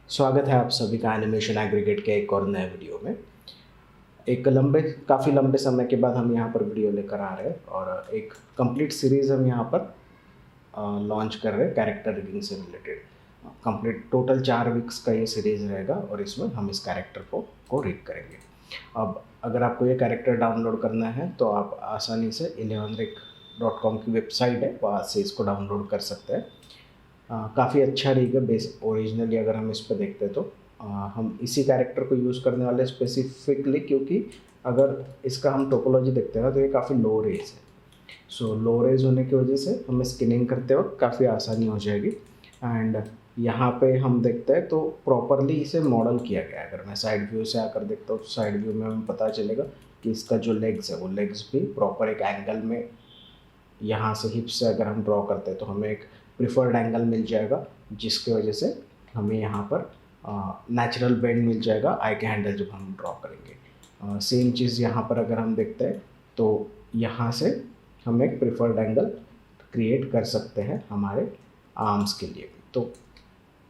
स्वागत है आप सभी का एनिमेशन एग्रीगेट के एक और नए वीडियो में। काफ़ी लंबे समय के बाद हम यहाँ पर वीडियो लेकर आ रहे हैं और एक कंप्लीट सीरीज़ हम यहाँ पर लॉन्च कर रहे हैं कैरेक्टर रिगिंग से रिलेटेड। कंप्लीट टोटल 4 वीक्स का ये सीरीज़ रहेगा और इसमें हम इस कैरेक्टर को रिग करेंगे। अब अगर आपको ये कैरेक्टर डाउनलोड करना है तो आप आसानी से 11rig.com की वेबसाइट है, वहाँ से इसको डाउनलोड कर सकते हैं। काफ़ी अच्छा रहेगा। बेस ओरिजिनली अगर हम इस पर देखते हैं तो हम इसी कैरेक्टर को यूज़ करने वाले स्पेसिफिकली, क्योंकि अगर इसका हम टोपोलॉजी देखते हैं ना तो ये काफ़ी लो रेज है। सो लो रेज होने की वजह से हमें स्किनिंग करते वक्त काफ़ी आसानी हो जाएगी। एंड यहाँ पे हम देखते हैं तो प्रॉपरली इसे मॉडल किया गया है। अगर मैं साइड व्यू से आकर देखता हूँ तो साइड व्यू में हमें पता चलेगा कि इसका जो लेग्स है वो लेग्स भी प्रॉपर एक एंगल में, यहाँ से हिप से अगर हम ड्रॉ करते हैं तो हमें एक प्रिफर्ड एंगल मिल जाएगा, जिसकी वजह से हमें यहाँ पर नेचुरल बेंड मिल जाएगा आई के हैंडल जब हम ड्रॉ करेंगे। सेम चीज़ यहाँ पर अगर हम देखते हैं तो यहाँ से हम एक प्रिफर्ड एंगल क्रिएट कर सकते हैं हमारे आर्म्स के लिए भी। तो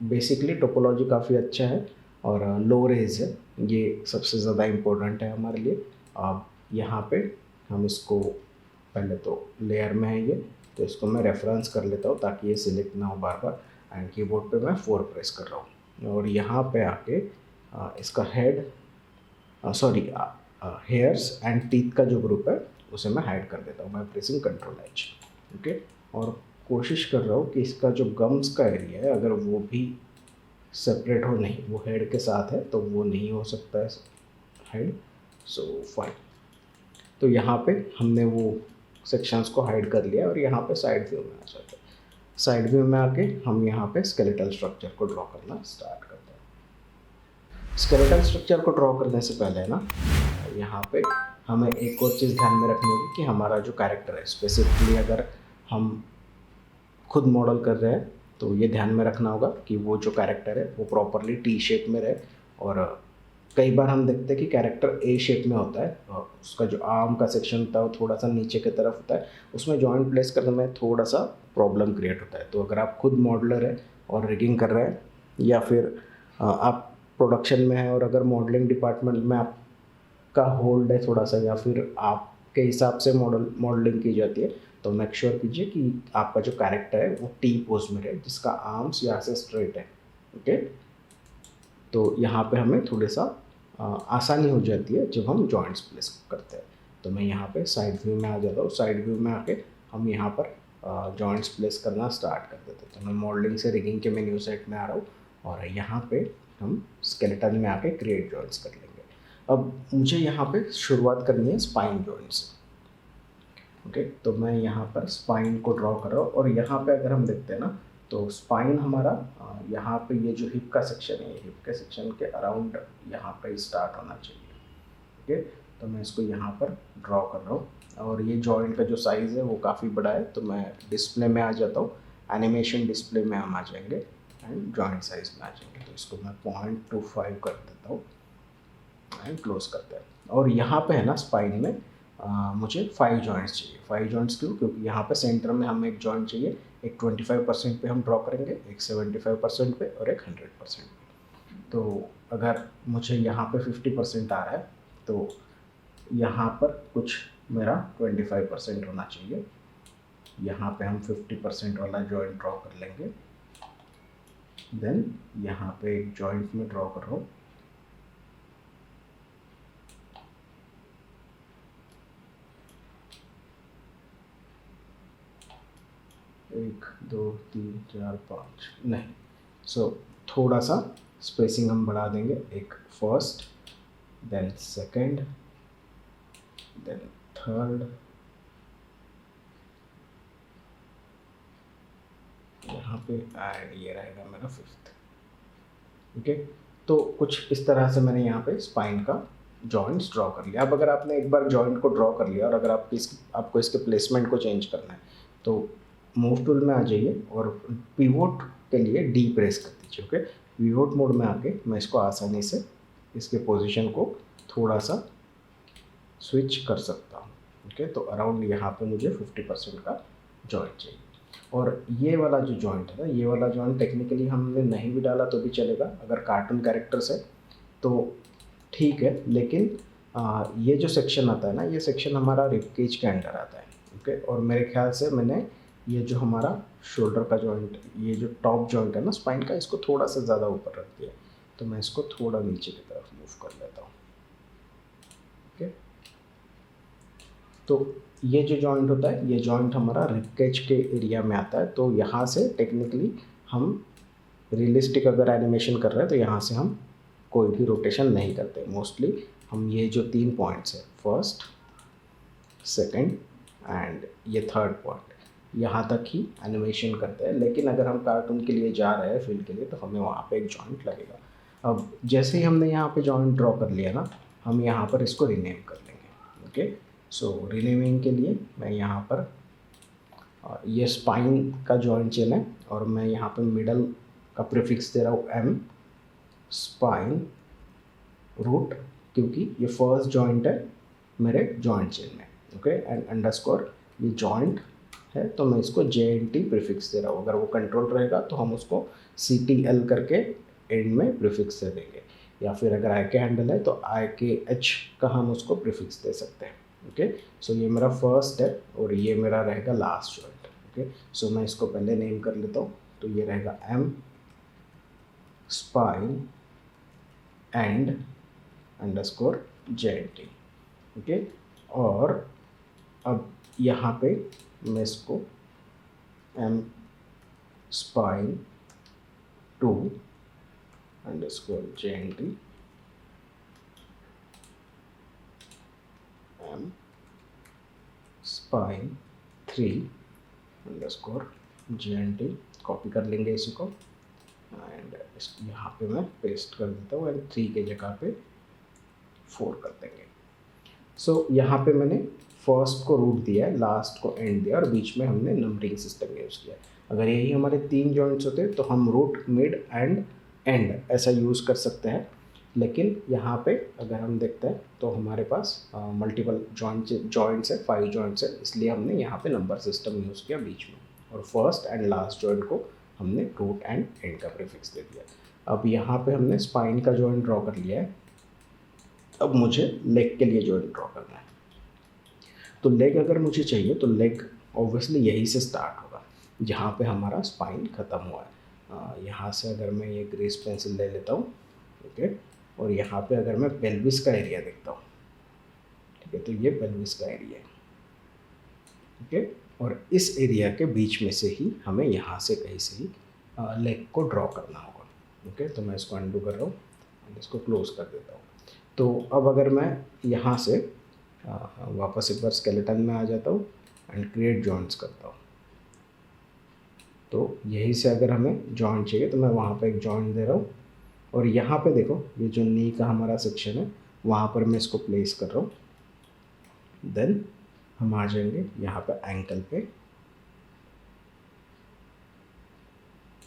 बेसिकली टोपोलॉजी काफ़ी अच्छा है और लो रेज है, ये सबसे ज़्यादा इम्पोर्टेंट है हमारे लिए। अब यहाँ पे हम इसको पहले तो लेयर में है ये, तो इसको मैं रेफरेंस कर लेता हूँ ताकि ये सिलेक्ट ना हो बार बार। एंड कीबोर्ड पे मैं 4 प्रेस कर रहा हूँ और यहाँ पे आके इसका हेड हेयर्स एंड टीथ का जो ग्रुप है उसे मैं हाइड कर देता हूँ बाय प्रेसिंग Ctrl+H। ओके, और कोशिश कर रहा हूँ कि इसका जो गम्स का एरिया है अगर वो भी सेपरेट हो, नहीं वो हेड के साथ है तो वो नहीं हो सकता है हाइड। सो फाइन, तो यहाँ पे हमने वो सेक्शंस को हाइड कर लिया और यहाँ पे साइड व्यू में आ जाते हैं। साइड व्यू में आके हम यहाँ पे स्केलेटल स्ट्रक्चर को ड्रॉ करना स्टार्ट करते हैं। स्केलेटल स्ट्रक्चर को ड्रॉ करने से पहले ना यहाँ पे हमें एक और चीज़ ध्यान में रखनी होगी कि हमारा जो कैरेक्टर है, स्पेसिफिकली अगर हम खुद मॉडल कर रहे हैं तो ये ध्यान में रखना होगा कि वो जो कैरेक्टर है वो प्रॉपरली टी शेप में रहे। और कई बार हम देखते हैं कि कैरेक्टर ए शेप में होता है और उसका जो आर्म का सेक्शन होता है वो थोड़ा सा नीचे की तरफ होता है, उसमें जॉइंट प्लेस करने में थोड़ा सा प्रॉब्लम क्रिएट होता है। तो अगर आप खुद मॉडलर है और रिगिंग कर रहे हैं या फिर आप प्रोडक्शन में है और अगर मॉडलिंग डिपार्टमेंट में आपका होल्ड है थोड़ा सा, या फिर आपके हिसाब से मॉडलिंग की जाती है, तो मेक श्योर कीजिए कि आपका जो कैरेक्टर है वो टी पोज में रहे जिसका आर्म्स यहाँ से स्ट्रेट है। ओके, तो यहाँ पे हमें थोड़ा सा आसानी हो जाती है जब हम जॉइंट्स प्लेस करते हैं। तो मैं यहाँ पे साइड व्यू में आ जाता हूँ। साइड व्यू में आके हम यहाँ पर जॉइंट्स प्लेस करना स्टार्ट कर देते हैं। तो मैं मॉडलिंग से रिगिंग के मेन्यू सेट में आ रहा हूँ और यहाँ पे हम स्केलेटन में आके क्रिएट जॉइंट्स कर लेंगे। अब मुझे यहाँ पे शुरुआत करनी है स्पाइन जॉइंट से। ओके, तो मैं यहाँ पर स्पाइन को ड्रॉ कर रहा हूँ और यहाँ पे अगर हम देखते हैं ना तो स्पाइन हमारा यहाँ पे ये जो हिप का सेक्शन है, हिप के सेक्शन के अराउंड यहाँ पे स्टार्ट होना चाहिए। ओके, तो मैं इसको यहाँ पर ड्रॉ कर रहा हूँ और ये जॉइंट का जो साइज़ है वो काफ़ी बड़ा है, तो मैं डिस्प्ले में आ जाता हूँ। एनिमेशन डिस्प्ले में हम आ जाएंगे एंड जॉइंट साइज में आ जाएंगे। तो इसको मैं 0.25 कर देता हूँ एंड क्लोज करते हैं। और यहाँ पे है ना स्पाइन में मुझे 5 जॉइंट्स चाहिए। 5 जॉइंट्स क्यों? क्योंकि यहाँ पे सेंटर में हमें एक जॉइंट चाहिए। एक 25% पे हम ड्रॉ करेंगे, एक 75% पे और एक 100% पे। तो अगर मुझे यहाँ पे 50% आ रहा है तो यहाँ पर कुछ मेरा 25% होना चाहिए। यहाँ पे हम 50% वाला जॉइंट ड्रॉ कर लेंगे। देन यहाँ पे एक जॉइंट में ड्रॉ कर रहा हूँ। एक दो तीन चार पाँच नहीं, सो थोड़ा सा स्पेसिंग हम बढ़ा देंगे। एक first, then second, then third, यहाँ पे एंड ये रहेगा मेरा फिफ्थ। ओके, तो कुछ इस तरह से मैंने यहाँ पे स्पाइन का जॉइंट्स ड्रॉ कर लिया। अब अगर आपने एक बार जॉइंट को ड्रॉ कर लिया और अगर आपको इसके प्लेसमेंट को चेंज करना है तो मूव टूल में आ जाइए और पिवोट के लिए डी प्रेस कर दीजिए। ओके, पिवोट मोड में आके मैं इसको आसानी से इसके पोजीशन को थोड़ा सा स्विच कर सकता हूँ। ओके, तो अराउंड यहाँ पे मुझे 50% का जॉइंट चाहिए। और ये वाला जो जॉइंट है ना, ये वाला जॉइंट टेक्निकली हमने नहीं भी डाला तो भी चलेगा, अगर कार्टून कैरेक्टर्स है तो ठीक है, लेकिन ये जो सेक्शन आता है ना, ये सेक्शन हमारा रिब केज के अंडर आता है। ओके, और मेरे ख्याल से मैंने ये जो हमारा शोल्डर का जॉइंट, ये जो टॉप जॉइंट है ना स्पाइन का, इसको थोड़ा सा ज़्यादा ऊपर रख दिया, तो मैं इसको थोड़ा नीचे की तरफ मूव कर लेता हूँ। ओके, तो ये जो जॉइंट होता है, ये जॉइंट हमारा रिब केज के एरिया में आता है। तो यहाँ से टेक्निकली हम रियलिस्टिक अगर एनिमेशन कर रहे हैं तो यहाँ से हम कोई भी रोटेशन नहीं करते। मोस्टली हम ये जो 3 पॉइंट्स है, फर्स्ट, सेकंड एंड ये थर्ड पॉइंट, यहाँ तक ही एनिमेशन करते हैं। लेकिन अगर हम कार्टून के लिए जा रहे हैं, फील के लिए, तो हमें वहाँ पे एक जॉइंट लगेगा। अब जैसे ही हमने यहाँ पे जॉइंट ड्रॉ कर लिया ना, हम यहाँ पर इसको रीनेम कर लेंगे। ओके, सो रीनेमिंग के लिए मैं यहाँ पर ये स्पाइन का जॉइंट चेन है और मैं यहाँ पे मिडल का प्रीफिक्स दे रहा हूँ एम, स्पाइन रूट, क्योंकि ये फर्स्ट जॉइंट है मेरे जॉइंट चेन में। ओके, एंड अंडरस्कोर ये जॉइंट है तो मैं इसको JNT प्रीफिक्स दे रहा हूँ। अगर वो कंट्रोल रहेगा तो हम उसको CTL करके एंड में प्रीफिक्स दे देंगे, या फिर अगर IK हैंडल है तो IKH का हम उसको प्रीफिक्स दे सकते हैं। ओके, सो ये मेरा फर्स्ट है और ये मेरा रहेगा लास्ट जॉइंट। ओके, सो मैं इसको पहले नेम कर लेता हूँ, तो ये रहेगा M, spine and underscore JNT। Okay, और अब यहाँ पे मैं इसको M, spine 2 underscore JNT, M, spine 3 underscore JNT, copy कर लेंगे इसी को एंड यहाँ पे मैं पेस्ट कर देता हूँ एंड 3 के जगह पे 4 कर देंगे। सो यहाँ पे मैंने फर्स्ट को रूट दिया है, लास्ट को एंड दिया और बीच में हमने नंबरिंग सिस्टम यूज़ किया। अगर यही हमारे 3 जॉइंट्स होते तो हम रूट, मिड एंड एंड ऐसा यूज़ कर सकते हैं, लेकिन यहाँ पे अगर हम देखते हैं तो हमारे पास मल्टीपल जॉइंट्स है, 5 जॉइंट्स है, इसलिए हमने यहाँ पे नंबर सिस्टम यूज़ किया बीच में, और फर्स्ट एंड लास्ट जॉइंट को हमने रूट एंड एंड का प्रीफिक्स दे दिया। अब यहाँ पे हमने स्पाइन का जॉइंट ड्रॉ कर लिया है, अब मुझे लेग के लिए जॉइंट ड्रॉ करना है। तो लेग अगर मुझे चाहिए तो लेग ऑब्वियसली यहीं से स्टार्ट होगा जहाँ पे हमारा स्पाइन ख़त्म हुआ है। यहाँ से अगर मैं ये ग्रेस पेंसिल ले लेता हूँ, ओके, और यहाँ पे अगर मैं पेल्विस का एरिया देखता हूँ, ठीक है, तो ये पेल्विस का एरिया है। ओके, और इस एरिया के बीच में से ही हमें यहाँ से कहीं से ही लेग को ड्रॉ करना होगा। ओके, तो मैं इसको अनडू कर रहा हूँ और इसको क्लोज कर देता हूँ। तो अब अगर मैं यहाँ से वापस एक बार स्केलेटन में आ जाता हूँ एंड क्रिएट जॉइंट्स करता हूँ, तो यहीं से अगर हमें जॉइंट चाहिए तो मैं वहाँ पे एक जॉइंट दे रहा हूँ, और यहाँ पे देखो ये जो नी का हमारा सेक्शन है वहाँ पर मैं इसको प्लेस कर रहा हूँ। देन हम आ जाएंगे यहाँ पे एंकल पे।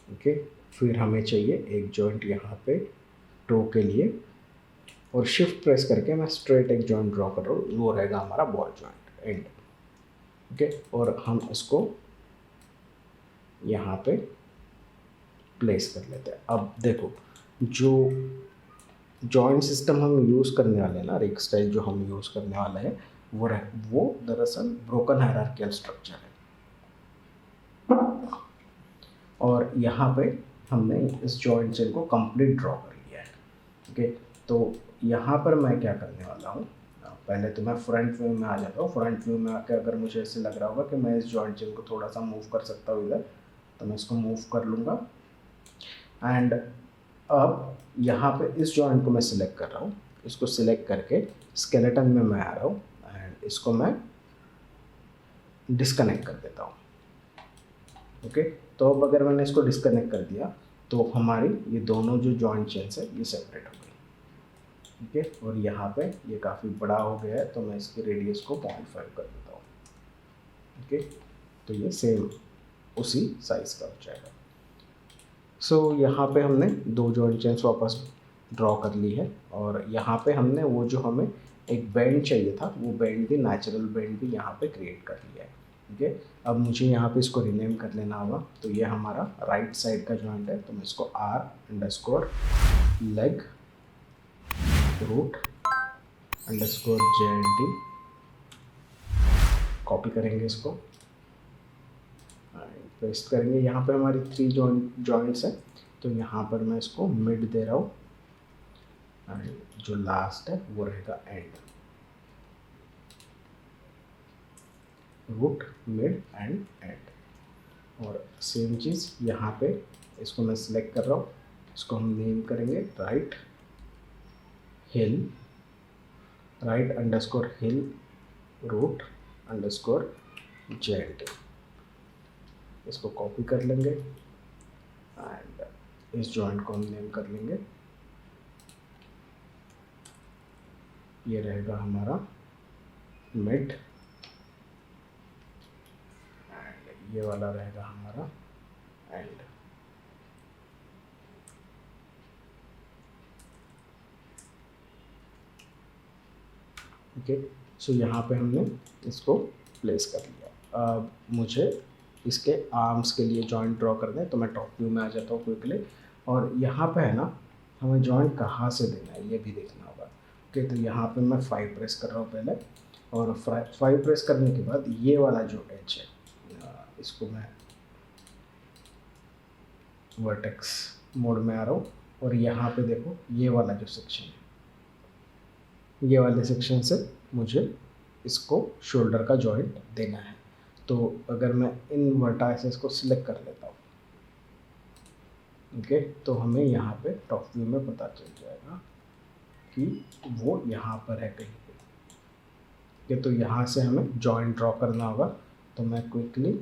ओके, फिर हमें चाहिए एक जॉइंट यहाँ पे टो के लिए, और शिफ्ट प्रेस करके मैं स्ट्रेट एक जॉइंट ड्रॉ कर रहा हूँ, वो रहेगा हमारा बॉल जॉइंट एंड। ओके, और हम इसको यहाँ पे प्लेस कर लेते हैं। अब देखो जो जॉइंट सिस्टम हम यूज़ करने वाले हैं ना, रिग स्टाइल जो हम यूज़ करने वाले हैं, वो दरअसल ब्रोकन हायरार्किकल स्ट्रक्चर है, और यहाँ पे हमने इस जॉइंट चेन को कंप्लीट ड्रॉ कर लिया है। ओके, तो यहाँ पर मैं क्या करने वाला हूँ, पहले तो मैं फ्रंट व्यू में आ जाता हूँ। फ्रंट व्यू में आकर अगर मुझे ऐसे लग रहा होगा कि मैं इस जॉइंट चेन को थोड़ा सा मूव कर सकता हूँ इधर, तो मैं इसको मूव कर लूँगा। एंड अब यहाँ पे इस जॉइंट को मैं सिलेक्ट कर रहा हूँ, इसको सिलेक्ट करके स्केलेटन में मैं आ रहा हूँ एंड इसको मैं डिस्कनेक्ट कर देता हूँ। ओके, तो अब अगर मैंने इसको डिस्कनेक्ट कर दिया तो हमारी ये दोनों जो जॉइंट चेन्स है ये सेपरेट हो गई। ठीक है, और यहाँ पे ये काफ़ी बड़ा हो गया है तो मैं इसकी रेडियस को 0.5 कर देता हूँ। ओके, तो ये सेम उसी साइज़ का हो जाएगा। सो यहाँ पे हमने 2 जॉइंट चेन्स वापस ड्रॉ कर ली है, और यहाँ पे हमने वो जो हमें एक बेंड चाहिए था वो बेंड भी, नेचुरल बेंड भी यहाँ पे क्रिएट कर लिया है। ठीक है। अब मुझे यहाँ पे इसको रीनेम कर लेना होगा। तो ये हमारा राइट साइड का जॉइंट है, तो मैं इसको R_leg root underscore JNT copy करेंगे, इसको पेस्ट करेंगे। यहाँ पे हमारी 3 जॉइंट्स हैं, तो यहाँ पर मैं इसको मिड दे रहा हूँ, एंड जो लास्ट है वो रहेगा end, root mid end end. और सेम चीज़ यहाँ पे इसको मैं सिलेक्ट कर रहा हूँ, इसको हम नेम करेंगे राइट अंडरस्कोर हिल रूट अंडरस्कोर JNT। इसको कॉपी कर लेंगे एंड इस जॉइंट को हम नेम कर लेंगे, ये रहेगा हमारा मिड एंड ये वाला रहेगा हमारा एंड। ओके, सो यहाँ पे हमने इसको प्लेस कर लिया। अब मुझे इसके आर्म्स के लिए जॉइंट ड्रॉ कर दें, तो मैं टॉप व्यू में आ जाता हूँ क्विकली। और यहाँ पे है ना, हमें जॉइंट कहाँ से देना है ये भी देखना होगा। ओके, तो यहाँ पे मैं 5 प्रेस कर रहा हूँ पहले, और 5 प्रेस करने के बाद ये वाला जो एज है, इसको मैं वर्टेक्स मोड में आ रहा हूँ, और यहाँ पे देखो ये वाला जो सेक्शन है, ये वाले सेक्शन से मुझे इसको शोल्डर का जॉइंट देना है। तो अगर मैं इन वर्टाइसेस को सिलेक्ट कर लेता हूँ, ओके, तो हमें यहाँ पे टॉप व्यू में पता चल जाएगा कि वो यहाँ पर है कहीं पे। ओके, तो यहाँ से हमें जॉइंट ड्रॉ करना होगा। तो मैं क्विकली,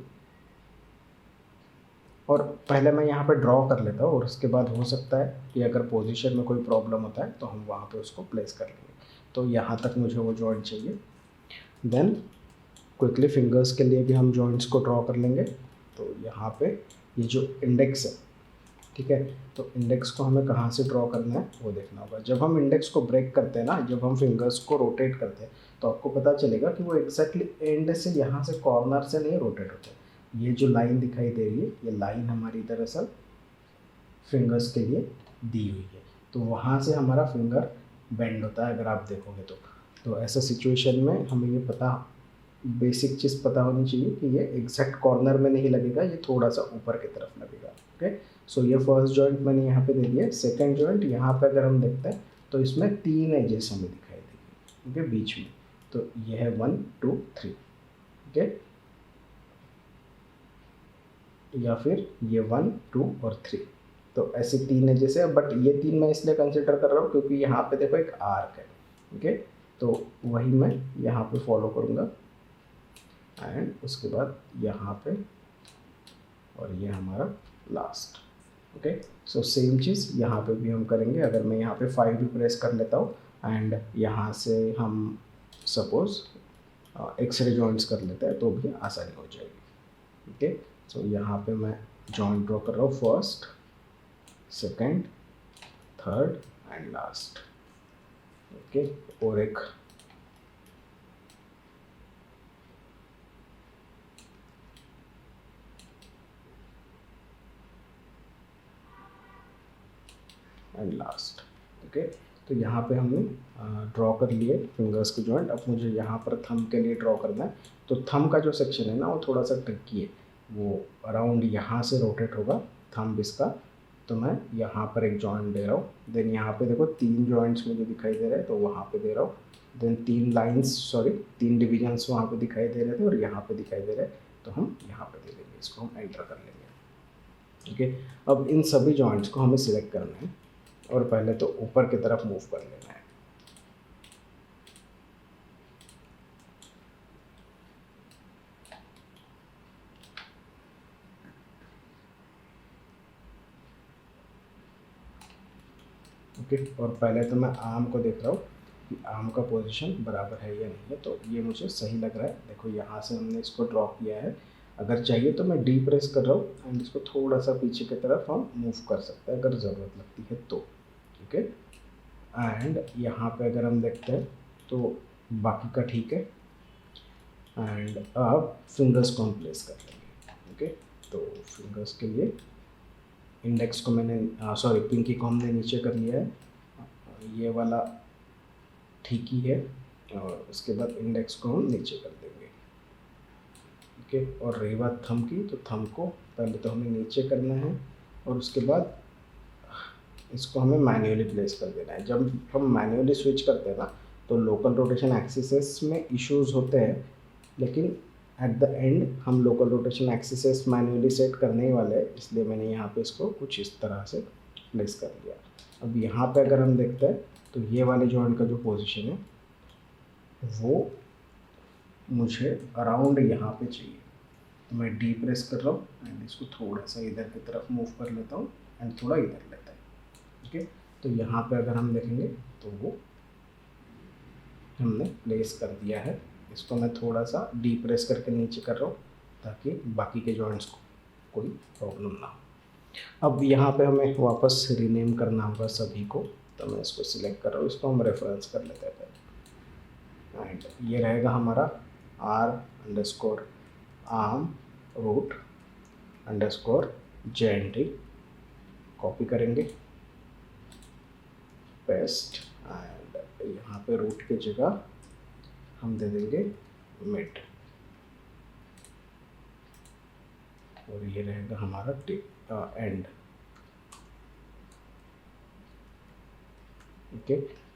और पहले मैं यहाँ पे ड्रॉ कर लेता हूँ, और उसके बाद हो सकता है कि अगर पोजीशन में कोई प्रॉब्लम होता है तो हम वहाँ पे उसको प्लेस कर लेंगे। तो यहाँ तक मुझे वो जॉइंट चाहिए। देन क्विकली फिंगर्स के लिए भी हम जॉइंट्स को ड्रॉ कर लेंगे। तो यहाँ पे ये जो इंडेक्स है, ठीक है, तो इंडेक्स को हमें कहाँ से ड्रॉ करना है वो देखना होगा। जब हम इंडेक्स को ब्रेक करते हैं ना, जब हम फिंगर्स को रोटेट करते हैं, तो आपको पता चलेगा कि वो एग्जैक्टली एंड से, यहाँ से कॉर्नर से नहीं रोटेट होते। ये जो लाइन दिखाई दे रही है, ये लाइन हमारी दरअसल फिंगर्स के लिए दी हुई है। तो वहाँ से हमारा फिंगर बेंड होता है अगर आप देखोगे तो ऐसा सिचुएशन में हमें ये पता, बेसिक चीज़ पता होनी चाहिए कि ये एग्जैक्ट कॉर्नर में नहीं लगेगा, ये थोड़ा सा ऊपर की तरफ लगेगा। ओके, सो ये फर्स्ट जॉइंट मैंने यहाँ पे दे दिया। सेकंड जॉइंट यहाँ पे अगर हम देखते हैं तो इसमें 3 एजेस हमें दिखाई देंगे, ओके, बीच में। तो ये है 1 2 3, ओके, या फिर ये 1 2 और 3। तो ऐसे 3 एजेस है, बट ये 3 मैं इसलिए कंसिडर कर रहा हूँ क्योंकि यहाँ पे देखो एक आर्क है। ओके, तो वही मैं यहाँ पे फॉलो करूँगा, एंड उसके बाद यहाँ पे, और ये हमारा लास्ट। ओके, सो सेम चीज़ यहाँ पे भी हम करेंगे। अगर मैं यहाँ पे 5 भी प्रेस कर लेता हूँ, एंड यहाँ से हम सपोज एक्सरे जॉइंट्स कर लेते हैं तो भी आसानी हो जाएगी। ओके, सो यहाँ पे मैं जॉइंट ड्रॉ कर रहा हूँ, first, second, third and last. Okay, और एक एंड लास्ट। ओके, तो यहाँ पे हमने ड्रॉ कर लिए फिंगर्स के जॉइंट। अब मुझे यहाँ पर थंब के लिए ड्रॉ करना है। तो थंब का जो सेक्शन है ना, वो थोड़ा सा ट्रिकी है, वो अराउंड यहाँ से रोटेट होगा थंब इसका। तो मैं यहाँ पर एक जॉइंट दे रहा हूँ। देन यहाँ पे देखो 3 जॉइंट्स मुझे दिखाई दे रहे हैं, तो वहाँ पे दे रहा हूँ। देन 3 लाइन्स, सॉरी 3 डिविजन्स वहाँ पे दिखाई दे रहे थे, और यहाँ पे दिखाई दे रहे हैं, तो हम यहाँ पे दे देंगे, इसको हम एंटर कर लेंगे। ओके, अब इन सभी जॉइंट्स को हमें सिलेक्ट करना है, और पहले तो ऊपर की तरफ मूव कर लेना है। ओके, और पहले तो मैं आर्म को देख रहा हूँ कि आर्म का पोजीशन बराबर है या नहीं है। तो ये मुझे सही लग रहा है। देखो यहाँ से हमने इसको ड्रॉ किया है। अगर चाहिए तो मैं डी प्रेस कर रहा हूँ, एंड इसको थोड़ा सा पीछे की तरफ हम मूव कर सकते हैं अगर ज़रूरत लगती है तो। ओके, एंड यहाँ पे अगर हम देखते हैं तो बाकी का ठीक है। एंड अब फिंगर्स को हम प्लेस कर लेंगे। ओके, तो फिंगर्स के लिए इंडेक्स को मैंने सॉरी पिंकी को हमने नीचे कर लिया है, ये वाला ठीक ही है, और उसके बाद इंडेक्स को हम नीचे कर देंगे। ओके, और रही बात थंब की, तो थंब को पहले तो हमें नीचे करना है और उसके बाद इसको हमें मैन्युअली प्लेस कर देना है। जब हम मैन्युअली स्विच करते हैं ना, तो लोकल रोटेशन एक्सिसेस में इश्यूज होते हैं, लेकिन एट द एंड हम local rotation axes manually set करने ही वाले हैं, इसलिए मैंने यहाँ पे इसको कुछ इस तरह से प्लेस कर दिया। अब यहाँ पे अगर हम देखते हैं तो ये वाले जॉइंट का जो पोजीशन है वो मुझे अराउंड यहाँ पे चाहिए, तो मैं डी प्रेस कर रहा हूँ एंड इसको थोड़ा सा इधर की तरफ मूव कर लेता हूँ एंड थोड़ा इधर लेता है। ओके, तो यहाँ पे अगर हम देखेंगे तो वो हमने प्लेस कर दिया है। इसको मैं थोड़ा सा डी प्रेस करके नीचे कर रहा हूँ ताकि बाकी के जॉइंट्स को कोई प्रॉब्लम ना हो। अब यहाँ पे हमें वापस रीनेम करना होगा सभी को, तो मैं इसको सिलेक्ट कर रहा हूँ, इसको हम रेफरेंस कर लेते हैं पहले। एंड ये रहेगा हमारा r_arm root underscore JNT, copy करेंगे, पेस्ट, एंड यहाँ पे रूट की जगह हम दे देंगे मिड, और ये रहेगा हमारा एंड। ओके,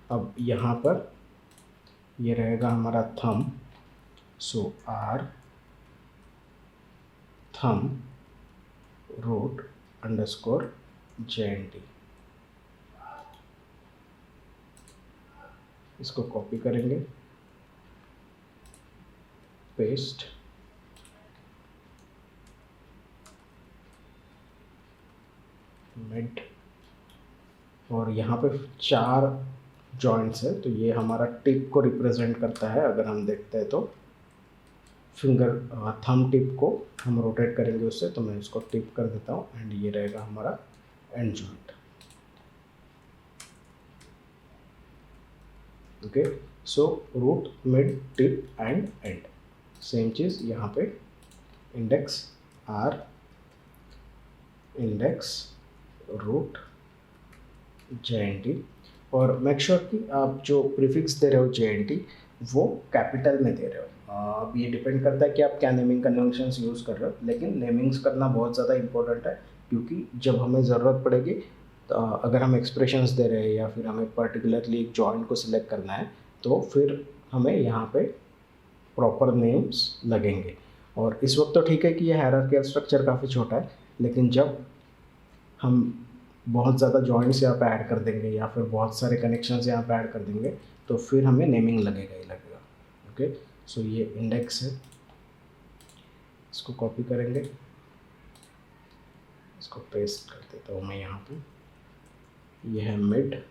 अब यहाँ पर ये रहेगा हमारा thumb, so R thumb root underscore JNT, इसको कॉपी करेंगे, पेस्ट, मिड, और यहाँ पे 4 जॉइंट्स है, तो ये हमारा टिप को रिप्रेजेंट करता है। अगर हम देखते हैं तो फिंगर थंब टिप को हम रोटेट करेंगे उससे, तो मैं इसको टिप कर देता हूँ एंड ये रहेगा हमारा end joint. Okay, so root mid tip and end, same चीज़ यहाँ पे index R index root JNT, और मेक श्योर कि आप जो प्रीफिक्स दे रहे हो JNT वो कैपिटल में दे रहे हो। अब ये डिपेंड करता है कि आप क्या नेमिंग कन्वेंशंस यूज़ कर रहे हो, लेकिन नेमिंग्स करना बहुत ज़्यादा इंपॉर्टेंट है, क्योंकि जब हमें ज़रूरत पड़ेगी तो अगर हम एक्सप्रेशंस दे रहे हैं या फिर हमें पर्टिकुलरली एक जॉइंट को सिलेक्ट करना है, तो फिर हमें यहाँ पे प्रॉपर नेम्स लगेंगे। और इस वक्त तो ठीक है कि ये हायरार्किकल स्ट्रक्चर काफ़ी छोटा है, लेकिन जब हम बहुत ज़्यादा जॉइंट्स यहाँ पे ऐड कर देंगे या फिर बहुत सारे कनेक्शंस यहाँ पे ऐड कर देंगे, तो फिर हमें नेमिंग लगेगा ही लगेगा। ओके, सो ये इंडेक्स है, इसको कॉपी करेंगे, इसको पेस्ट कर देता हूँ मैं यहाँ पे, ये है मिड,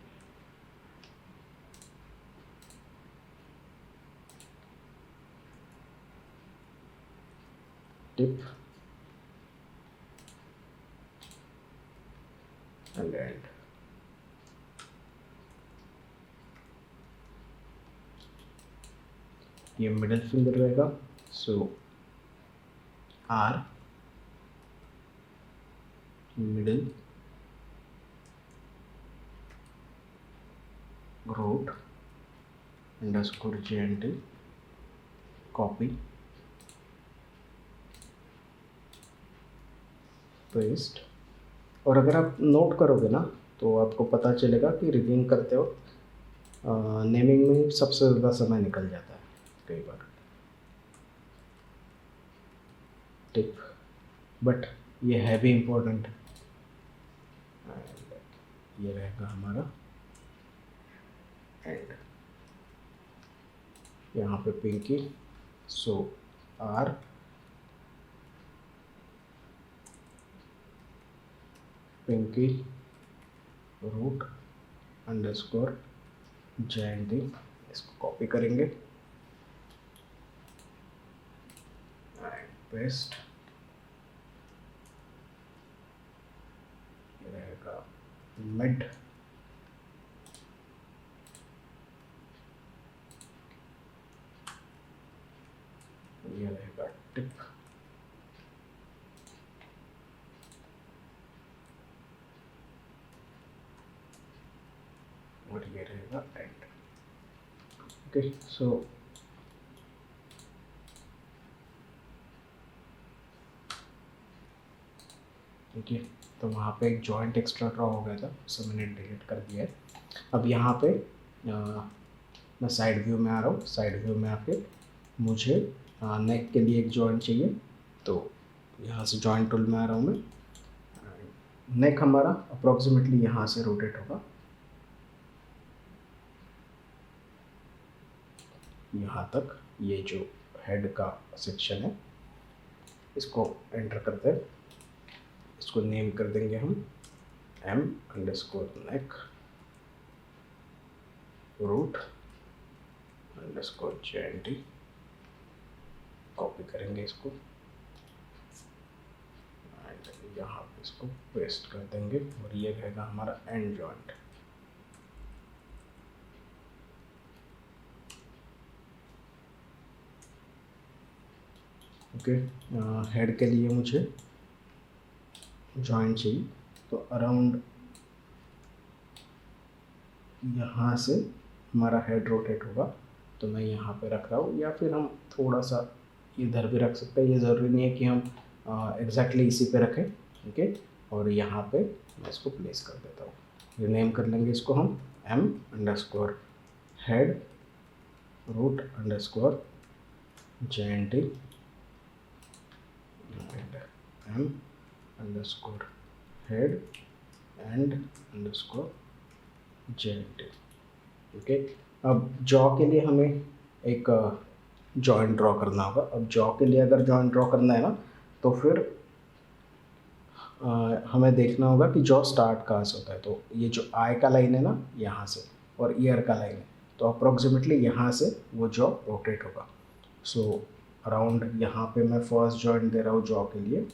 टिप एंड एंड। ये मिडिल फिंगर रहेगा, so R middle root underscore JNT, copy, paste. और अगर आप नोट करोगे ना तो आपको पता चलेगा कि रिविंग करते हो नेमिंग में सबसे ज़्यादा समय निकल जाता है कई बार, टिप, बट ये है भी इम्पोर्टेंट। ये रहेगा हमारा एंड, यहाँ पे pinky, so R pinky root underscore JNT, इसको कॉपी करेंगे एंड पेस्ट, ये रहेगा मिड, और ये रहेगा एंड। ओके सो ठीक है, तो वहाँ पे एक जॉइंट एक्स्ट्रा ड्रॉ हो गया था, उसे मैंने डिलीट कर दिया है। अब यहाँ पे मैं साइड व्यू में आ रहा हूँ। साइड व्यू में आके मुझे नेक के लिए एक जॉइंट चाहिए, तो यहाँ से जॉइंट टूल में आ रहा हूँ मैं। नेक हमारा अप्रॉक्सीमेटली यहाँ से रोटेट होगा यहाँ तक। ये जो हेड का सेक्शन है इसको एंटर करते हैं, इसको नेम कर देंगे हम m_neck root_jnt। कॉपी करेंगे इसको एंड यहाँ पे इसको पेस्ट कर देंगे और ये रहेगा हमारा एंड जॉइंट। ओके, हेड के लिए मुझे जॉइंट चाहिए, तो अराउंड यहाँ से हमारा हेड रोटेट होगा, तो मैं यहाँ पे रख रहा हूँ, या फिर हम थोड़ा सा इधर भी रख सकते हैं। ये ज़रूरी नहीं है कि हम एग्जैक्टली इसी पे रखें। ओके, और यहाँ पे मैं इसको प्लेस कर देता हूँ। रीनेम कर लेंगे इसको हम m_head root_jnt and m_head and_jnt। Okay, अब जॉ के लिए हमें एक जॉइंट ड्रॉ करना होगा। अब जॉ के लिए अगर जॉइंट ड्रॉ करना है ना, तो फिर हमें देखना होगा कि जॉ स्टार्ट कहाँ से होता है। तो ये जो आई का लाइन है ना यहाँ से, और ईयर का लाइन है, तो अप्रोक्सीमेटली यहाँ से वो जॉ रोटेट होगा। सो अराउंड यहाँ पे मैं फर्स्ट जॉइंट दे रहा हूँ जॉ के लिए,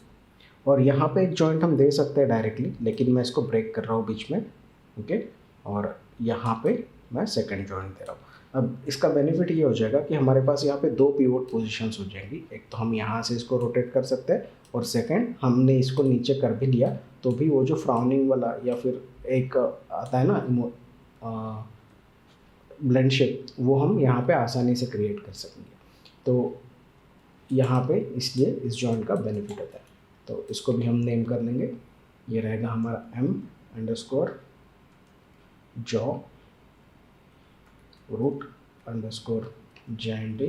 और यहाँ पे एक जॉइंट हम दे सकते हैं डायरेक्टली, लेकिन मैं इसको ब्रेक कर रहा हूँ बीच में। ओके, और यहाँ पे मैं सेकंड जॉइंट दे रहा हूँ। अब इसका बेनिफिट ये हो जाएगा कि हमारे पास यहाँ पे दो पिवोट पोजीशंस हो जाएंगी। एक तो हम यहाँ से इसको रोटेट कर सकते हैं, और सेकंड हमने इसको नीचे कर भी लिया तो भी वो जो फ्राउनिंग वाला या फिर एक आता है ना ब्लेंड शेप, वो हम यहाँ पे आसानी से क्रिएट कर सकेंगे। तो यहाँ पे इसलिए इस जॉइंट का बेनिफिट होता है। तो इसको भी हम नेम कर लेंगे, ये रहेगा हमारा m_jaw root_jnt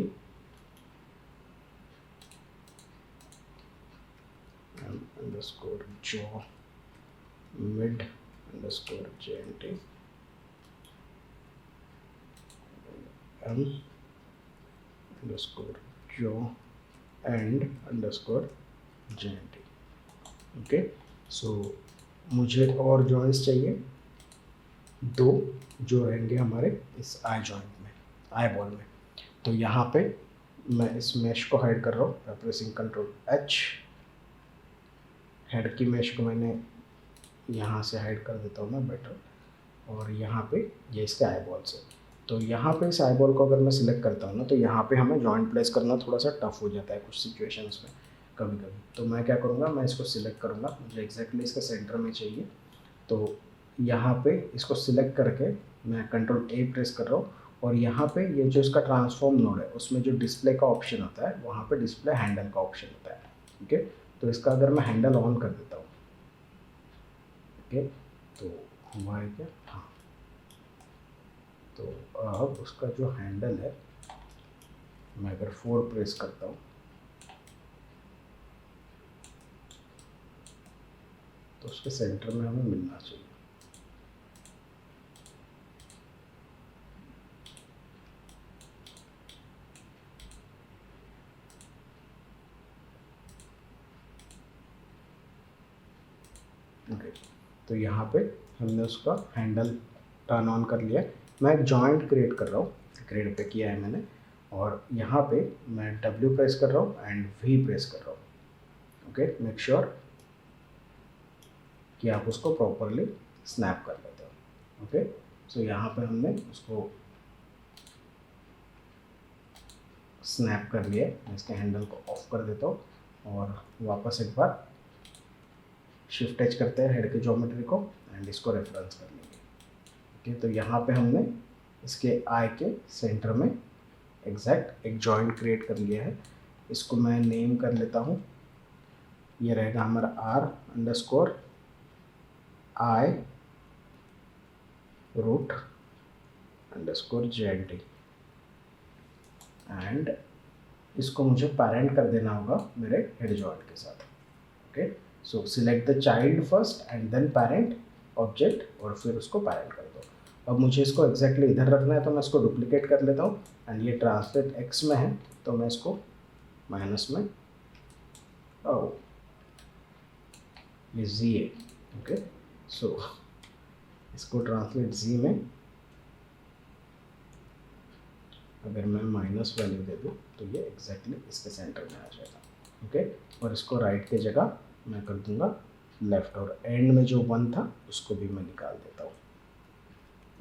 m_jaw mid_jnt m_jaw and_jnt। Okay, सो मुझे और जॉइंट्स चाहिए दो, जो रहेंगे हमारे इस आई जॉइंट में, आई बॉल में। तो यहाँ पे मैं इस मैश को हाइड कर रहा हूँ बाय प्रेसिंग Ctrl+H। हेड की मैश को मैंने यहाँ से हाइड कर देता हूँ मैं बेटर, और यहाँ पे ये इसके आई बॉल्स है। तो यहाँ पे इस आई बॉल को अगर मैं सिलेक्ट करता हूँ ना, तो यहाँ पे हमें जॉइंट प्लेस करना थोड़ा सा टफ हो जाता है कुछ सिचुएशंस में कभी कभी। तो मैं क्या करूँगा, मैं इसको सिलेक्ट करूँगा, मुझे एग्जैक्टली इसके सेंटर में चाहिए। तो यहाँ पे इसको सिलेक्ट करके मैं Ctrl+A प्रेस कर रहा हूँ, और यहाँ पे ये जो इसका ट्रांसफॉर्म नोड है उसमें जो डिस्प्ले का ऑप्शन होता है, वहाँ पे डिस्प्ले हैंडल का ऑप्शन होता है। ठीक है, तो इसका अगर मैं हैंडल ऑन कर देता हूँ, ओके, तो हुआ है क्या, हाँ। तो अब उसका जो हैंडल है, मैं अगर 4 प्रेस करता हूँ तो उसके सेंटर में हमें मिलना चाहिए। ओके, तो यहाँ पे हमने उसका हैंडल टर्न ऑन कर लिया। मैं एक जॉइंट क्रिएट कर रहा हूँ, क्रिएट पे किया है मैंने, और यहाँ पे मैं W प्रेस कर रहा हूँ एंड V प्रेस कर रहा हूँ। ओके, मेक श्योर कि आप उसको प्रॉपरली स्नैप कर लेते हो। ओके, सो यहाँ पे हमने उसको स्नैप कर लिया। मैं इसके हैंडल को ऑफ कर देता हूँ और वापस एक बार शिफ्ट टच करते हैं हेड के ज्योमेट्री को एंड इसको रेफरेंस कर लेंगे। ओके, तो यहाँ पे हमने इसके आई के सेंटर में एग्जैक्ट एक जॉइंट क्रिएट कर लिया है। इसको मैं नेम कर लेता हूँ, ये रहेगा हमारा r_i root underscore Z and इसको मुझे पैरेंट कर देना होगा मेरे हेड जॉइंट के साथ। Okay, so select the child first and then parent object और फिर उसको पैरेंट कर दो। अब मुझे इसको एग्जैक्टली इधर रखना है तो मैं इसको डुप्लीकेट कर लेता हूँ एंड ये ट्रांसलेट एक्स में है तो मैं इसको माइनस में ये जी है। ओके, सो इसको ट्रांसलेट जी में अगर मैं माइनस वैल्यू दे दूँ तो ये एग्जैक्टली इसके सेंटर में आ जाएगा। ओके, और इसको राइट के जगह मैं कर दूंगा लेफ्ट और एंड में जो 1 था उसको भी मैं निकाल देता हूँ।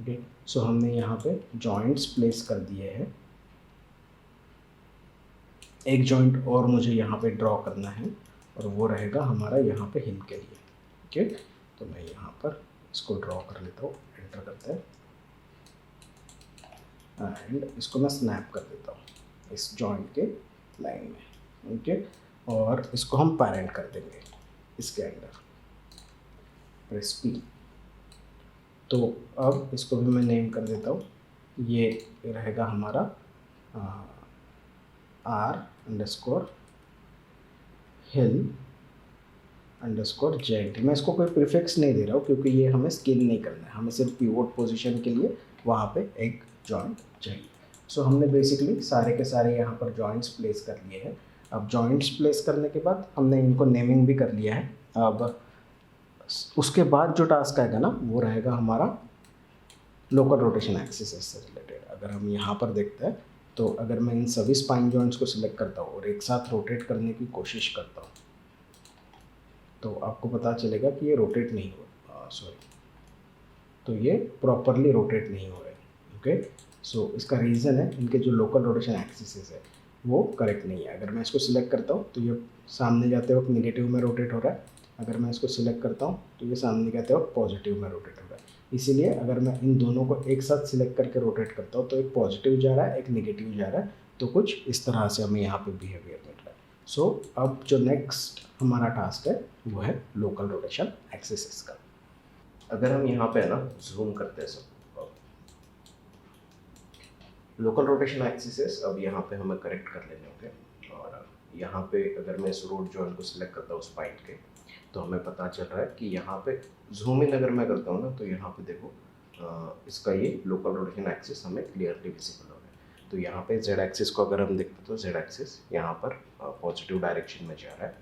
ओके, सो हमने यहाँ पे जॉइंट्स प्लेस कर दिए हैं। एक जॉइंट और मुझे यहाँ पे ड्रॉ करना है और वो रहेगा हमारा यहाँ पे हिल के लिए। ओके, तो मैं यहाँ पर इसको ड्रॉ कर लेता हूँ, एंटर करते हैं एंड इसको मैं स्नैप कर देता हूँ इस जॉइंट के लाइन में। ओके, और इसको हम पैरेंट कर देंगे इसके अंदर, प्रेस पी। तो अब इसको भी मैं नेम कर देता हूँ, ये रहेगा हमारा r_hill_z। मैं इसको कोई प्रीफिक्स नहीं दे रहा हूँ क्योंकि ये हमें स्केल नहीं करना है, हमें सिर्फ पिवोट पोजीशन के लिए वहाँ पे एक जॉइंट चाहिए। सो हमने बेसिकली सारे के सारे यहाँ पर जॉइंट्स प्लेस कर लिए हैं। अब जॉइंट्स प्लेस करने के बाद हमने इनको नेमिंग भी कर लिया है। अब उसके बाद जो टास्क आएगा ना वो रहेगा हमारा लोकल रोटेशन एक्सिस से रिलेटेड। अगर हम यहाँ पर देखते हैं तो अगर मैं इन सभी स्पाइन जॉइंट्स को सिलेक्ट करता हूँ और एक साथ रोटेट करने की कोशिश करता हूँ तो आपको पता चलेगा कि ये रोटेट नहीं हो तो ये प्रॉपरली रोटेट नहीं हो रहे। ओके, सो इसका रीज़न है इनके जो लोकल रोटेशन एक्सिस है वो करेक्ट नहीं है। अगर मैं इसको सिलेक्ट करता हूँ तो ये सामने जाते वक्त निगेटिव में रोटेट हो रहा है, अगर मैं इसको सिलेक्ट करता हूँ तो ये सामने जाते वक्त पॉजिटिव में रोटेट हो रहा है। इसीलिए अगर मैं इन दोनों को एक साथ सिलेक्ट करके रोटेट करता हूँ तो एक पॉजिटिव जा रहा है, एक निगेटिव जा रहा है, तो कुछ इस तरह से हमें यहाँ पे बिहेवियर मिल रहा है। सो अब जो नेक्स्ट हमारा टास्क है वो है लोकल रोटेशन एक्सिस का। अगर हम यहाँ पे ना जूम करते हैं सब लोकल रोटेशन एक्सिस अब यहाँ पे हमें करेक्ट कर लेने होंगे। और यहाँ पे अगर मैं इस रूट जॉइंट को सिलेक्ट करता हूँ स्पाइन के तो हमें पता चल रहा है कि यहाँ पे जूम इन अगर मैं करता हूँ ना तो यहाँ पे देखो इसका ये लोकल रोटेशन एक्सिस हमें क्लियरली विजिबल हो रहा है। तो यहाँ पे जेड एक्सिस को अगर हम देखते तो जेड एक्सिस यहाँ पर पॉजिटिव डायरेक्शन में जा रहा है